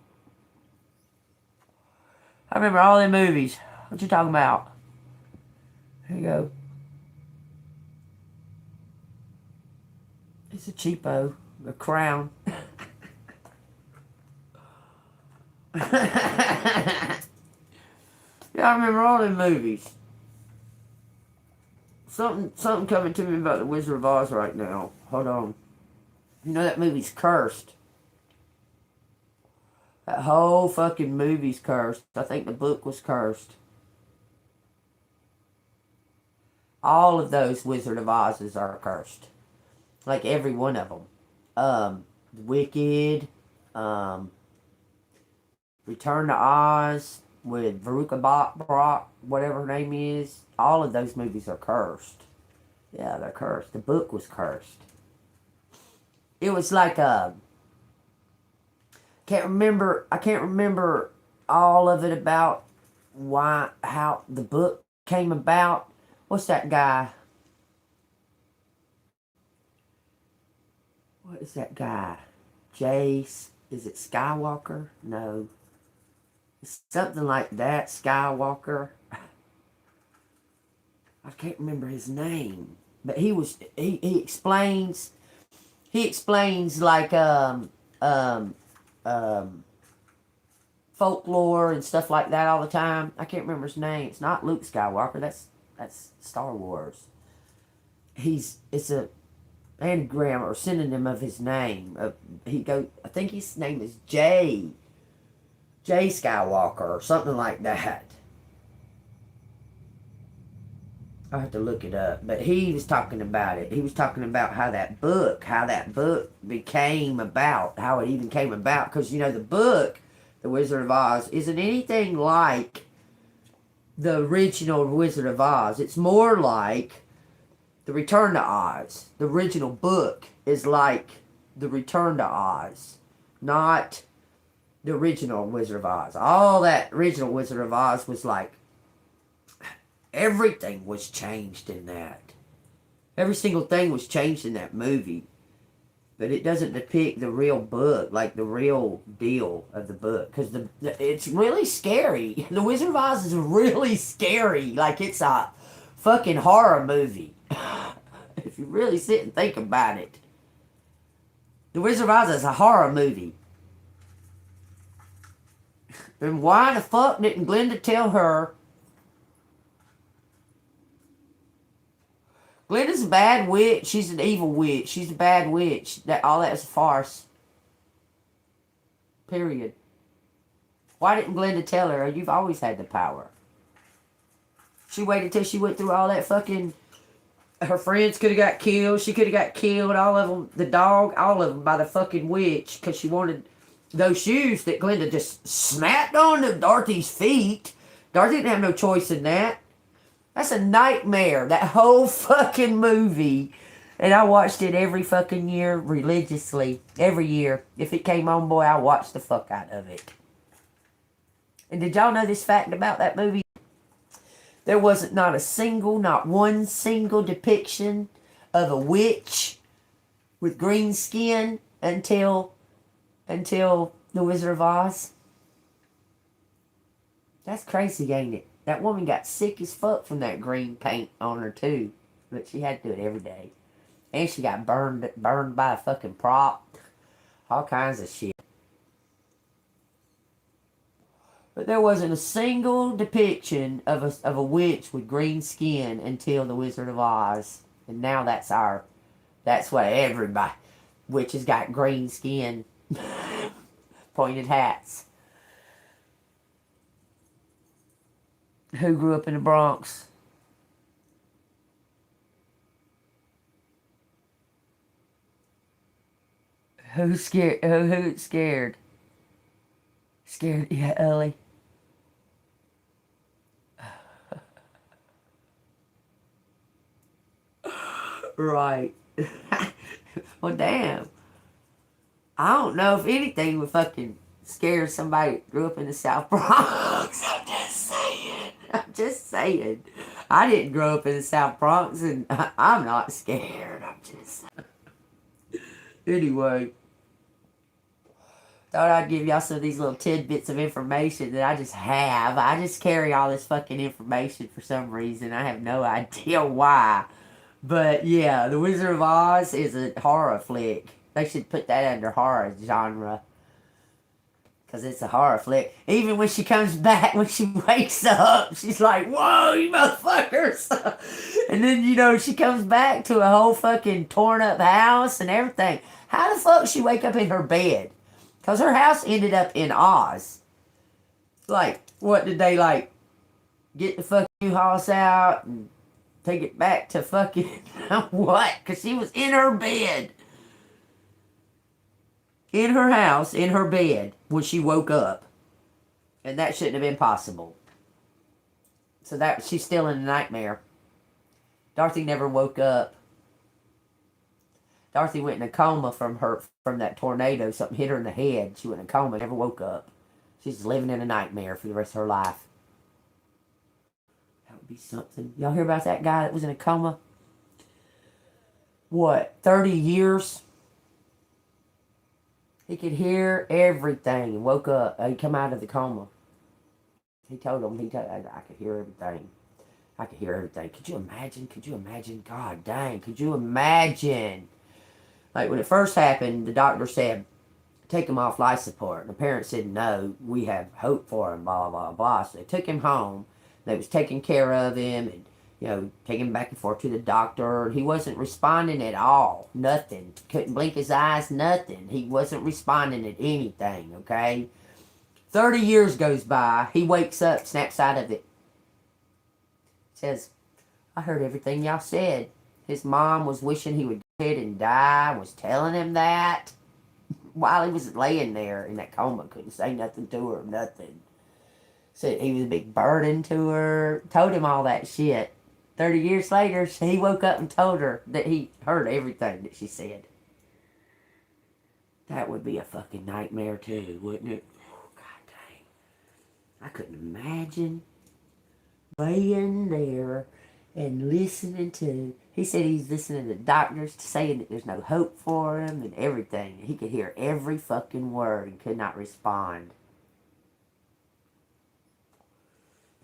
I remember all them movies. What you talking about? There you go. It's a cheapo. A crown. Yeah, I remember all them movies. Something coming to me about the Wizard of Oz right now. Hold on. You know that movie's cursed. That whole fucking movie's cursed. I think the book was cursed. All of those Wizard of Oz's are cursed. Like every one of them. Wicked. Return to Oz with Veruca Brock, whatever her name is. All of those movies are cursed. Yeah, they're cursed. The book was cursed. It was like I can't remember all of it about how the book came about. What's that guy? What is that guy? Jace? Is it Skywalker? No. It's something like that. Skywalker. I can't remember his name. But he explains like folklore and stuff like that all the time. I can't remember his name. It's not Luke Skywalker. That's Star Wars. It's a anagram or synonym of his name. I think his name is Jay Skywalker or something like that. I'll have to look it up. But he was talking about it. He was talking about how that book became about, how it even came about. Because, the book, The Wizard of Oz, isn't anything like the original Wizard of Oz. It's more like The Return to Oz. The original book is like The Return to Oz, not the original Wizard of Oz. All that original Wizard of Oz was like, everything was changed in that. Every single thing was changed in that movie. But it doesn't depict the real book, like the real deal of the book. Because it's really scary. The Wizard of Oz is really scary. Like it's a fucking horror movie. If you really sit and think about it. The Wizard of Oz is a horror movie. And why the fuck didn't Glinda tell her? Glinda's a bad witch. She's an evil witch. She's a bad witch. All that is a farce. Period. Why didn't Glinda tell her? You've always had the power. She waited till she went through all that fucking... Her friends could have got killed. She could have got killed. All of them. The dog. All of them by the fucking witch. Because she wanted those shoes that Glinda just snapped onto Dorothy's feet. Dorothy didn't have no choice in that. That's a nightmare, that whole fucking movie. And I watched it every fucking year religiously. Every year. If it came on, boy, I watched the fuck out of it. And did y'all know this fact about that movie? There wasn't not one single depiction of a witch with green skin until The Wizard of Oz. That's crazy, ain't it? That woman got sick as fuck from that green paint on her, too. But she had to do it every day. And she got burned by a fucking prop. All kinds of shit. But there wasn't a single depiction of a witch with green skin until The Wizard of Oz. And now that's what everybody... Witches got green skin. Pointed hats. Who grew up in the Bronx? Who's scared? Who's scared? Scared? Yeah, Ellie. Right. Well, damn. I don't know if anything would fucking scare somebody that grew up in the South Bronx. I'm just saying. I'm just saying. I didn't grow up in the South Bronx, and I'm not scared. I'm just... Anyway. Thought I'd give y'all some of these little tidbits of information that I just have. I just carry all this fucking information for some reason. I have no idea why. But yeah, The Wizard of Oz is a horror flick. They should put that under horror genre. Because it's a horror flick. Even when she comes back, when she wakes up, she's like, whoa, you motherfuckers. And then, she comes back to a whole fucking torn up house and everything. How the fuck she wake up in her bed? Because her house ended up in Oz. Like, what did they, get the fucking house out and take it back to fucking what? Because she was in her bed. In her house, in her bed, when she woke up. And that shouldn't have been possible. So that she's still in a nightmare. Dorothy never woke up. Dorothy went in a coma from that tornado. Something hit her in the head. She went in a coma, never woke up. She's living in a nightmare for the rest of her life. That would be something. Y'all hear about that guy that was in a coma? What, 30 years? He could hear everything and woke up. He come out of the coma. He told him, I could hear everything. I could hear everything. Could you imagine? Could you imagine? God dang, could you imagine? Like when it first happened, the doctor said, take him off life support. And the parents said, no, we have hope for him, blah, blah, blah. So they took him home. They was taking care of him and, taking him back and forth to the doctor. He wasn't responding at all. Nothing. Couldn't blink his eyes, nothing. He wasn't responding at anything, okay? 30 years goes by. He wakes up, snaps out of it. Says, I heard everything y'all said. His mom was wishing he would go ahead and die, was telling him that. While he was laying there in that coma, couldn't say nothing to her, nothing. Said he was a big burden to her. Told him all that shit. 30 years later, he woke up and told her that he heard everything that she said. That would be a fucking nightmare too, wouldn't it? Oh, God dang. I couldn't imagine laying there and listening to... He said he's listening to doctors saying that there's no hope for him and everything. He could hear every fucking word and could not respond.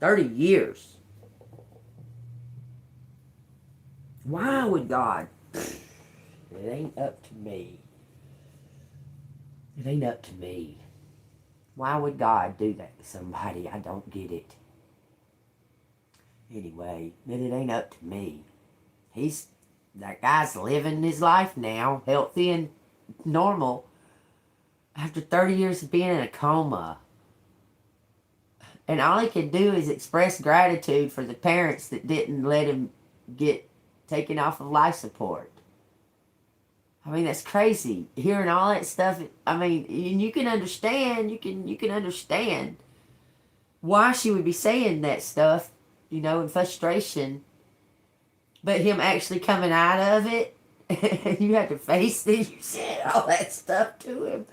30 years. Why would God? It ain't up to me. It ain't up to me. Why would God do that to somebody? I don't get it. Anyway, but it ain't up to me. That guy's living his life now, healthy and normal, after 30 years of being in a coma. And all he could do is express gratitude for the parents that didn't let him get taken off of life support. I mean, that's crazy. Hearing all that stuff, I mean, and you can understand, you can understand why she would be saying that stuff, in frustration. But him actually coming out of it, and you have to face it, you said all that stuff to him.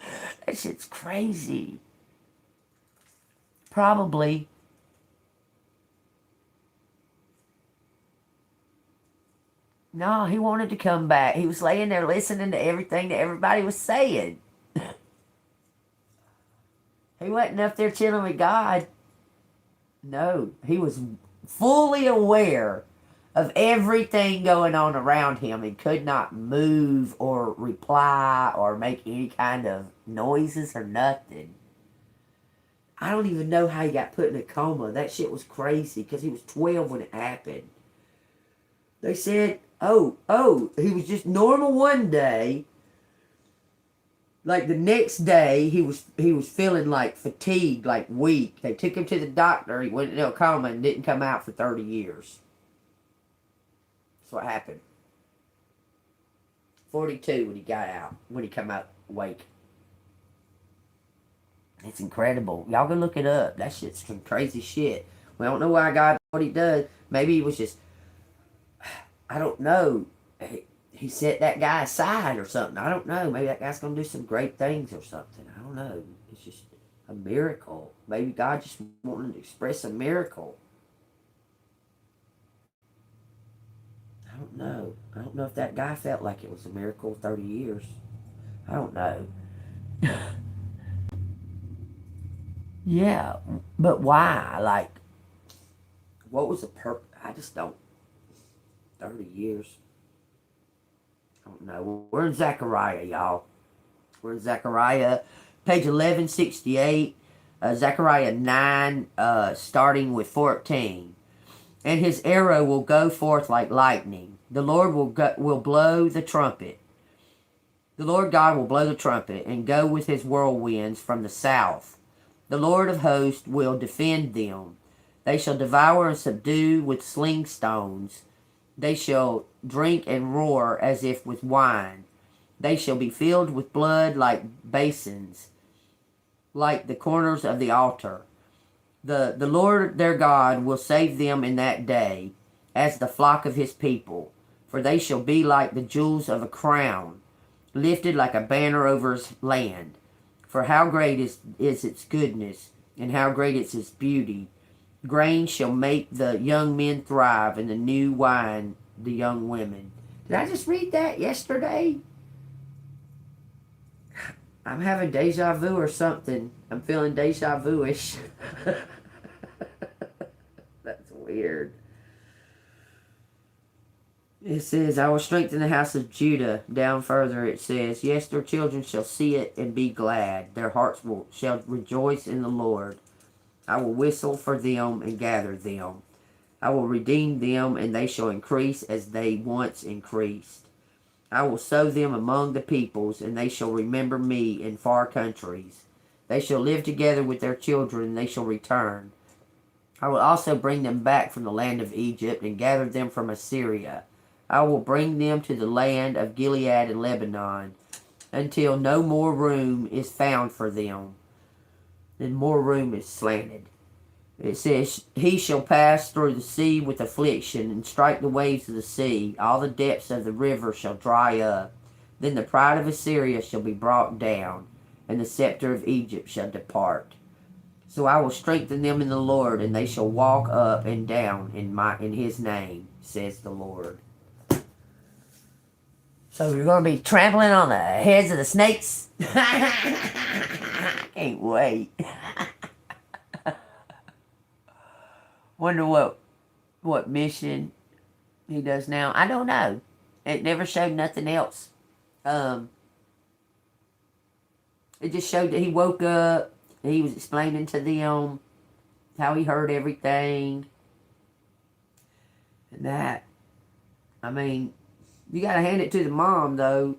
That shit's crazy. Probably. No, he wanted to come back. He was laying there listening to everything that everybody was saying. He wasn't up there chilling with God. No, he was fully aware of everything going on around him and could not move or reply or make any kind of noises or nothing. I don't even know how he got put in a coma. That shit was crazy because he was 12 when it happened. They said, he was just normal one day. Like the next day, he was feeling like fatigued, like weak. They took him to the doctor. He went into a coma and didn't come out for 30 years. That's what happened. 42 when he got out, when he come out awake. It's incredible. Y'all go look it up. That shit's some crazy shit. We don't know why God what he does. Maybe he was just, I don't know. He set that guy aside or something. I don't know. Maybe that guy's going to do some great things or something. I don't know. It's just a miracle. Maybe God just wanted to express a miracle. I don't know. I don't know if that guy felt like it was a miracle 30 years. I don't know. Yeah, but why? Like, what was the purpose? I just don't. 30 years. I don't know. We're in Zechariah, y'all. We're in Zechariah, page 1168. Zechariah 9, starting with 14. And his arrow will go forth like lightning. The Lord will blow the trumpet. The Lord God will blow the trumpet and go with his whirlwinds from the south. The Lord of hosts will defend them. They shall devour and subdue with sling stones. They shall drink and roar as if with wine. They shall be filled with blood like basins, like the corners of the altar. The Lord their God will save them in that day, as the flock of his people. For they shall be like the jewels of a crown, lifted like a banner over his land. For how great is its goodness, and how great is its beauty. Grain shall make the young men thrive, and the new wine the young women. Did I just read that yesterday? I'm having deja vu or something. I'm feeling deja vu-ish. That's weird. It says, I will strengthen the house of Judah. Down further it says, yes, their children shall see it and be glad. Their hearts shall rejoice in the Lord. I will whistle for them and gather them. I will redeem them, and they shall increase as they once increased. I will sow them among the peoples, and they shall remember me in far countries. They shall live together with their children, and they shall return. I will also bring them back from the land of Egypt, and gather them from Assyria. I will bring them to the land of Gilead and Lebanon, until no more room is found for them, and more room is slanted. It says, he shall pass through the sea with affliction, and strike the waves of the sea. All the depths of the river shall dry up. Then the pride of Assyria shall be brought down, and the scepter of Egypt shall depart. So I will strengthen them in the Lord, and they shall walk up and down in his name, says the Lord. So you're going to be trampling on the heads of the snakes? I can't wait. Wonder what mission he does now. I don't know. It never showed nothing else. It just showed that he woke up. He was explaining to them how he heard everything. And that. I mean, you got to hand it to the mom, though.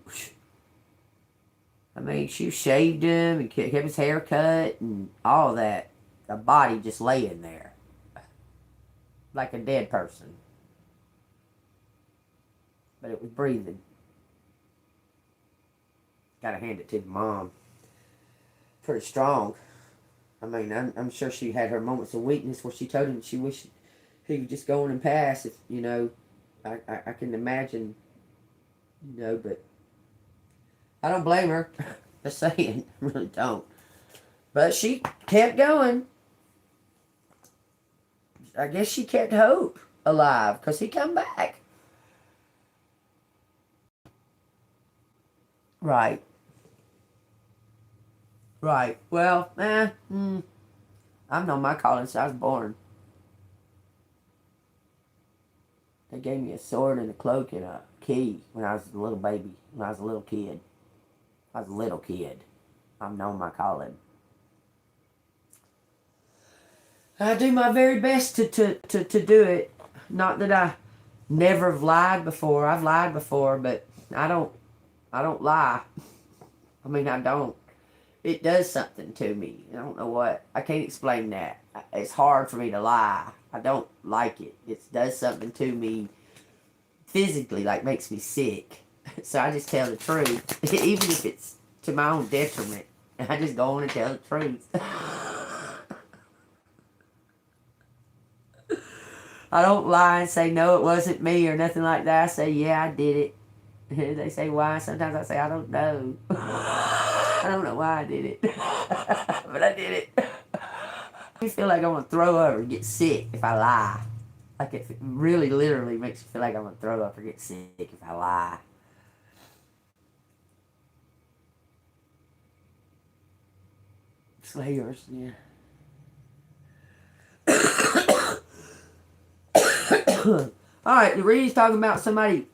I mean, she shaved him and kept his hair cut and all that. The body just laying there. Like a dead person. But it was breathing. Gotta hand it to the mom. Pretty strong. I mean, I'm sure she had her moments of weakness where she told him she wished he would just go on and pass. If, you know, I can imagine, you know, but I don't blame her. Just saying. I really don't. But she kept going. I guess she kept hope alive because he come back. Right. Right. Well, I've known my calling since I was born. They gave me a sword and a cloak and a key when I was a little baby, when I was a little kid. I was a little kid. I've known my calling. I do my very best to do it. Not that I never have lied before. I've lied before, but I don't lie. I mean, I don't. It does something to me. I don't know what. I can't explain that. It's hard for me to lie. I don't like it. It does something to me physically, like makes me sick. So I just tell the truth, even if it's to my own detriment. I just go on and tell the truth. I don't lie and say, no, it wasn't me or nothing like that. I say, yeah, I did it. They say, why? Sometimes I say, I don't know. I don't know why I did it. But I did it. I feel like I'm going to throw up or get sick if I lie. Like it really literally makes me feel like I'm going to throw up or get sick if I lie. Slayers, yeah. Alright, the reading's talking about somebody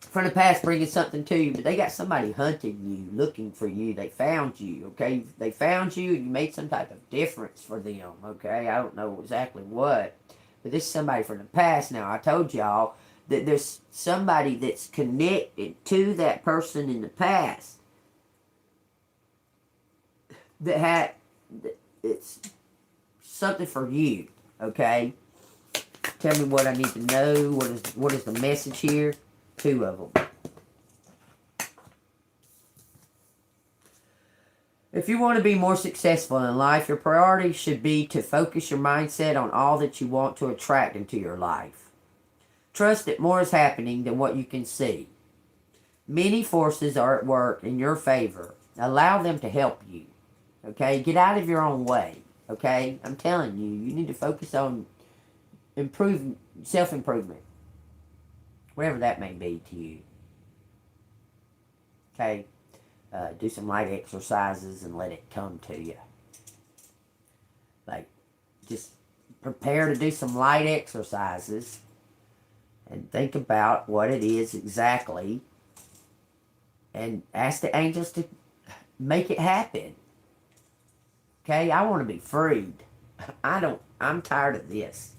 from the past bringing something to you, but they got somebody hunting you, looking for you. They found you, okay? They found you and you made some type of difference for them, okay? I don't know exactly what, but this is somebody from the past now. I told y'all that there's somebody that's connected to that person in the past that had, it's something for you, okay? Tell me what I need to know. What is the message here? 2 of them. If you want to be more successful in life, your priority should be to focus your mindset on all that you want to attract into your life. Trust that more is happening than what you can see. Many forces are at work in your favor. Allow them to help you. Okay? Get out of your own way. Okay? I'm telling you, you need to focus on self-improvement. Whatever that may be to you. Okay? Do some light exercises and let it come to you. Like, just prepare to do some light exercises and think about what it is exactly and ask the angels to make it happen. Okay? I want to be freed. I'm tired of this.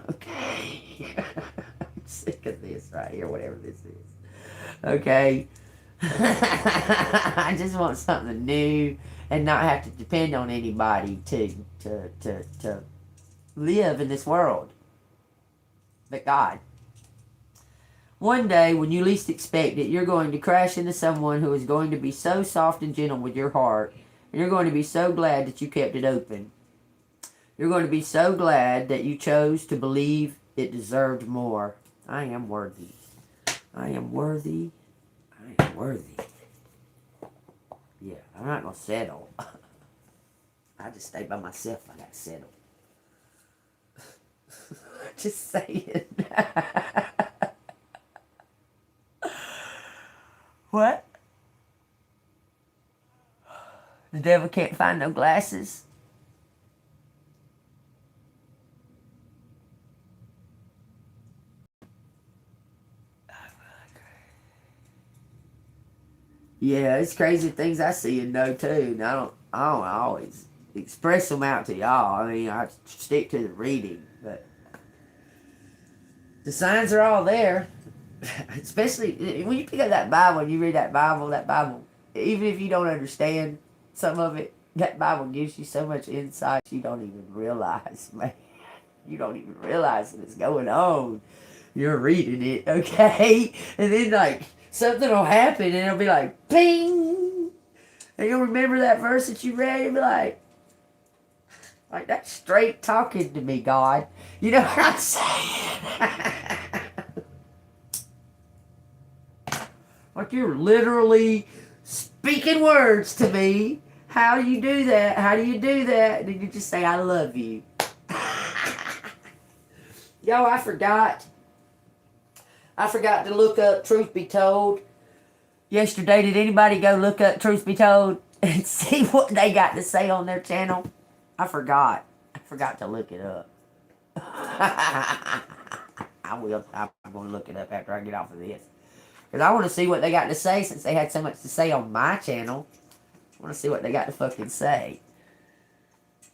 Okay? I'm sick of this right here, whatever this is. Okay? I just want something new and not have to depend on anybody to live in this world. But God. One day, when you least expect it, you're going to crash into someone who is going to be so soft and gentle with your heart, and you're going to be so glad that you kept it open. You're going to be so glad that you chose to believe it deserved more. I am worthy. I am worthy. I am worthy. Yeah, I'm not going to settle. I just stay by myself. I got to settle. Just saying. What? The devil can't find no glasses. Yeah, it's crazy things I see and know too. And I don't always express them out to y'all. I mean, I stick to the reading, but the signs are all there. Especially when you pick up that Bible and you read that Bible, even if you don't understand some of it, that Bible gives you so much insight you don't even realize, man. You don't even realize that it's going on. You're reading it, okay? And then, like, something will happen and it'll be like, ping! And you'll remember that verse that you read and be like, that's straight talking to me, God. You know what I'm saying? Like you're literally speaking words to me. How do you do that? How do you do that? And then you just say, I love you. Yo, I forgot to look up Truth Be Told. Yesterday, did anybody go look up Truth Be Told and see what they got to say on their channel? I forgot. I forgot to look it up. I will. I'm going to look it up after I get off of this. Because I want to see what they got to say since they had so much to say on my channel. I want to see what they got to fucking say.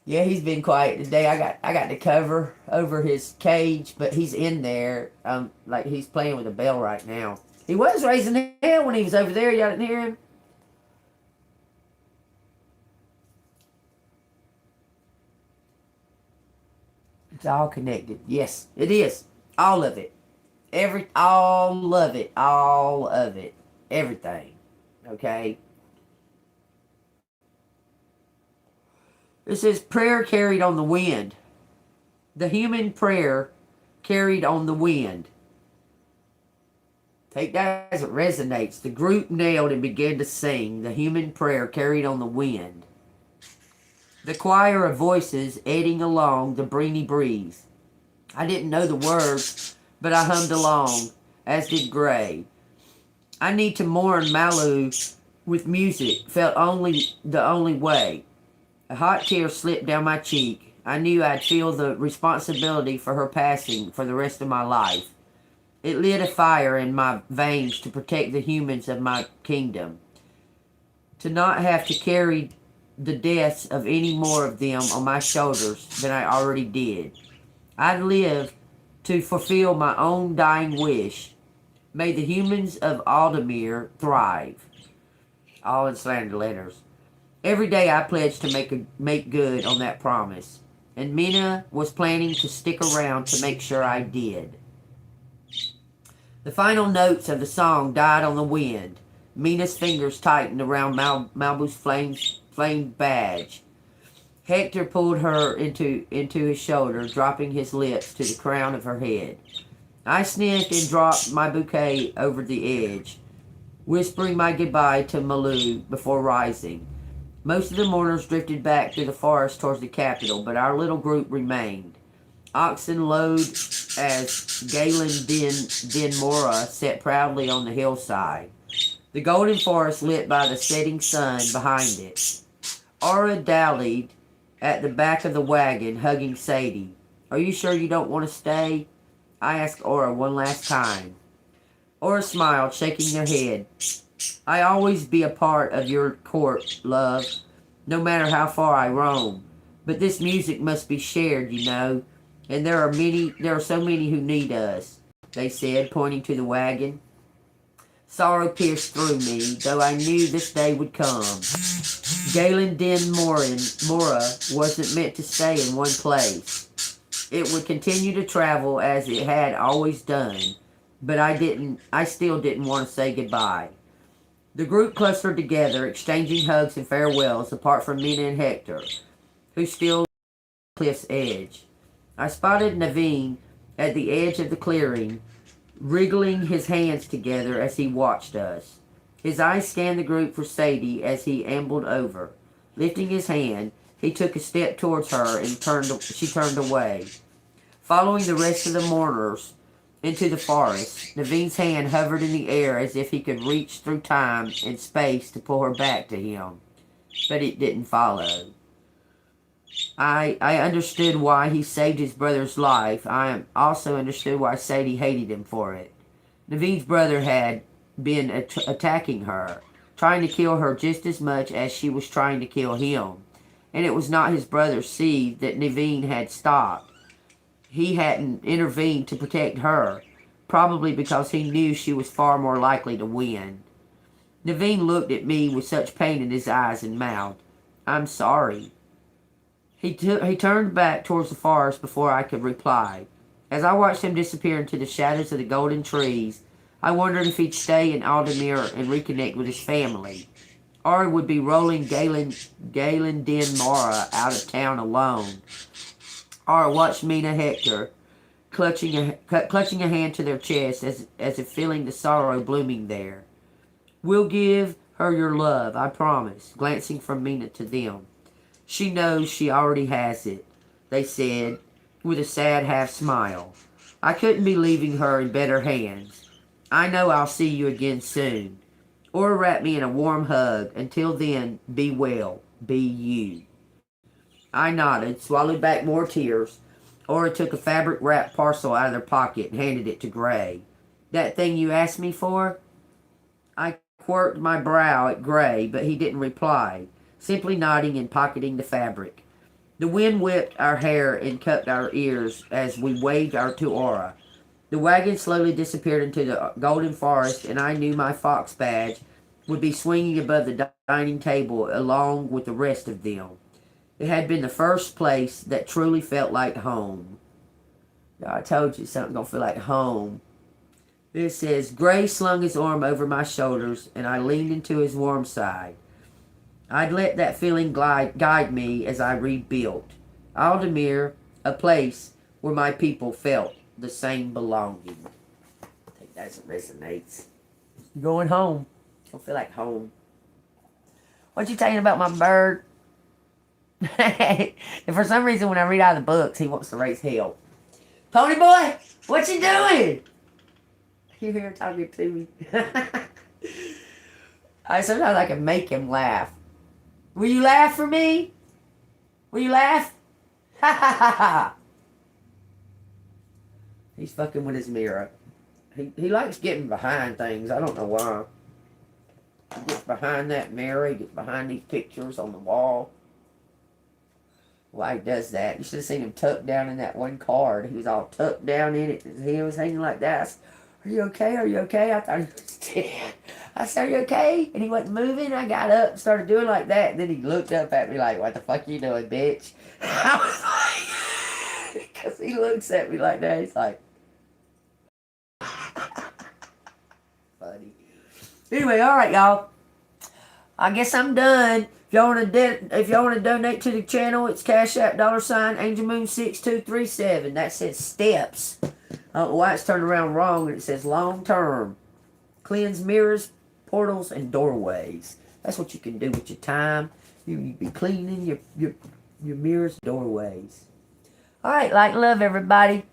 Yeah, he's been quiet today. I got the cover over his cage, but he's in there. Like he's playing with a bell right now. He was raising hell when he was over there. Y'all didn't hear him? It's all connected. Yes, it is. All of it. All of it. All of it. Everything. Okay? It says prayer carried on the wind. The human prayer carried on the wind. Take that as it resonates. The group knelt and began to sing. The human prayer carried on the wind. The choir of voices eddying along the breezy breeze. I didn't know the words, but I hummed along, as did Gray. I need to mourn Malu with music, felt the only way. A hot tear slipped down my cheek. I knew I'd feel the responsibility for her passing for the rest of my life. It lit a fire in my veins to protect the humans of my kingdom. To not have to carry the deaths of any more of them on my shoulders than I already did. I'd live to fulfill my own dying wish. May the humans of Aldemir thrive. All in slander letters. Every day I pledged to make good on that promise, and Mina was planning to stick around to make sure I did. The final notes of the song died on the wind. Mina's fingers tightened around Malbu's flame badge. Hector pulled her into his shoulder, dropping his lips to the crown of her head. I sniffed and dropped my bouquet over the edge, whispering my goodbye to Malu before rising. Most of the mourners drifted back through the forest towards the capital, but our little group remained. Oxen load as Galen Din Mora sat proudly on the hillside, the golden forest lit by the setting sun behind it. Aura dallied at the back of the wagon, hugging Sadie. Are you sure you don't want to stay? I asked Aura one last time. Aura smiled, shaking their head. I always be a part of your court, love, no matter how far I roam. But this music must be shared, you know, and there are so many who need us, they said, pointing to the wagon. Sorrow pierced through me, though I knew this day would come. Galen Din Mora wasn't meant to stay in one place. It would continue to travel as it had always done, but I still didn't want to say goodbye. The group clustered together, exchanging hugs and farewells, apart from Mina and Hector, who still lay on the cliff's edge. I spotted Naveen at the edge of the clearing, wriggling his hands together as he watched us. His eyes scanned the group for Sadie as he ambled over. Lifting his hand, he took a step towards her and she turned away. Following the rest of the mourners into the forest, Naveen's hand hovered in the air as if he could reach through time and space to pull her back to him. But it didn't follow. I understood why he saved his brother's life. I also understood why Sadie hated him for it. Naveen's brother had been attacking her, trying to kill her just as much as she was trying to kill him. And it was not his brother's seed that Naveen had stopped. He hadn't intervened to protect her, probably because he knew she was far more likely to win. Naveen looked at me with such pain in his eyes and mouthed, "I'm sorry." He turned back towards the forest before I could reply. As I watched him disappear into the shadows of the golden trees, I wondered if he'd stay in Aldemir and reconnect with his family, or would be rolling Galen Din Mora out of town alone, or watch Mina Hector clutching a hand to their chest as if feeling the sorrow blooming there. "We'll give her your love, I promise," glancing from Mina to them. "She knows she already has it," they said, with a sad half-smile. "I couldn't be leaving her in better hands. I know I'll see you again soon." Or wrap me in a warm hug. Until then, be well. Be you. I nodded, swallowed back more tears. Ora took a fabric-wrapped parcel out of their pocket and handed it to Gray. "That thing you asked me for?" I quirked my brow at Gray, but he didn't reply, simply nodding and pocketing the fabric. The wind whipped our hair and cupped our ears as we waved to Aura. The wagon slowly disappeared into the golden forest, and I knew my fox badge would be swinging above the dining table along with the rest of them. It had been the first place that truly felt like home. I told you something gonna feel like home. This says, Gray slung his arm over my shoulders, and I leaned into his warm side. I'd let that feeling guide me as I rebuilt. Aldemir, a place where my people felt the same belonging. I think that resonates. Going home. I feel like home. What you talking about, my bird? And for some reason, when I read out of the books, he wants to raise hell. Pony boy, what you doing? You here talking to me? Sometimes I can make him laugh. Will you laugh for me? Will you laugh? Ha ha ha ha. He's fucking with his mirror. He likes getting behind things. I don't know why. He gets behind that mirror. He gets behind these pictures on the wall. Why he does that? You should have seen him tucked down in that one card. He was all tucked down in it. His head was hanging like that. Are you okay? Are you okay? I thought he was dead. I said, are you okay? And he wasn't moving. I got up and started doing like that. And then he looked up at me like, what the fuck you doing, bitch? I was like, because he looks at me like that. He's like, funny. Anyway, all right, y'all. I guess I'm done. If y'all want to donate to the channel, it's Cash App $AngelMoon6237. That says steps. I don't know why it's turned around wrong, and it says long term. Cleanse mirrors, portals, and doorways. That's what you can do with your time. You be cleaning your mirrors, doorways. All right, like, love, everybody.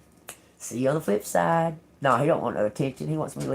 See you on the flip side. No, he don't want no attention. He wants me to leave.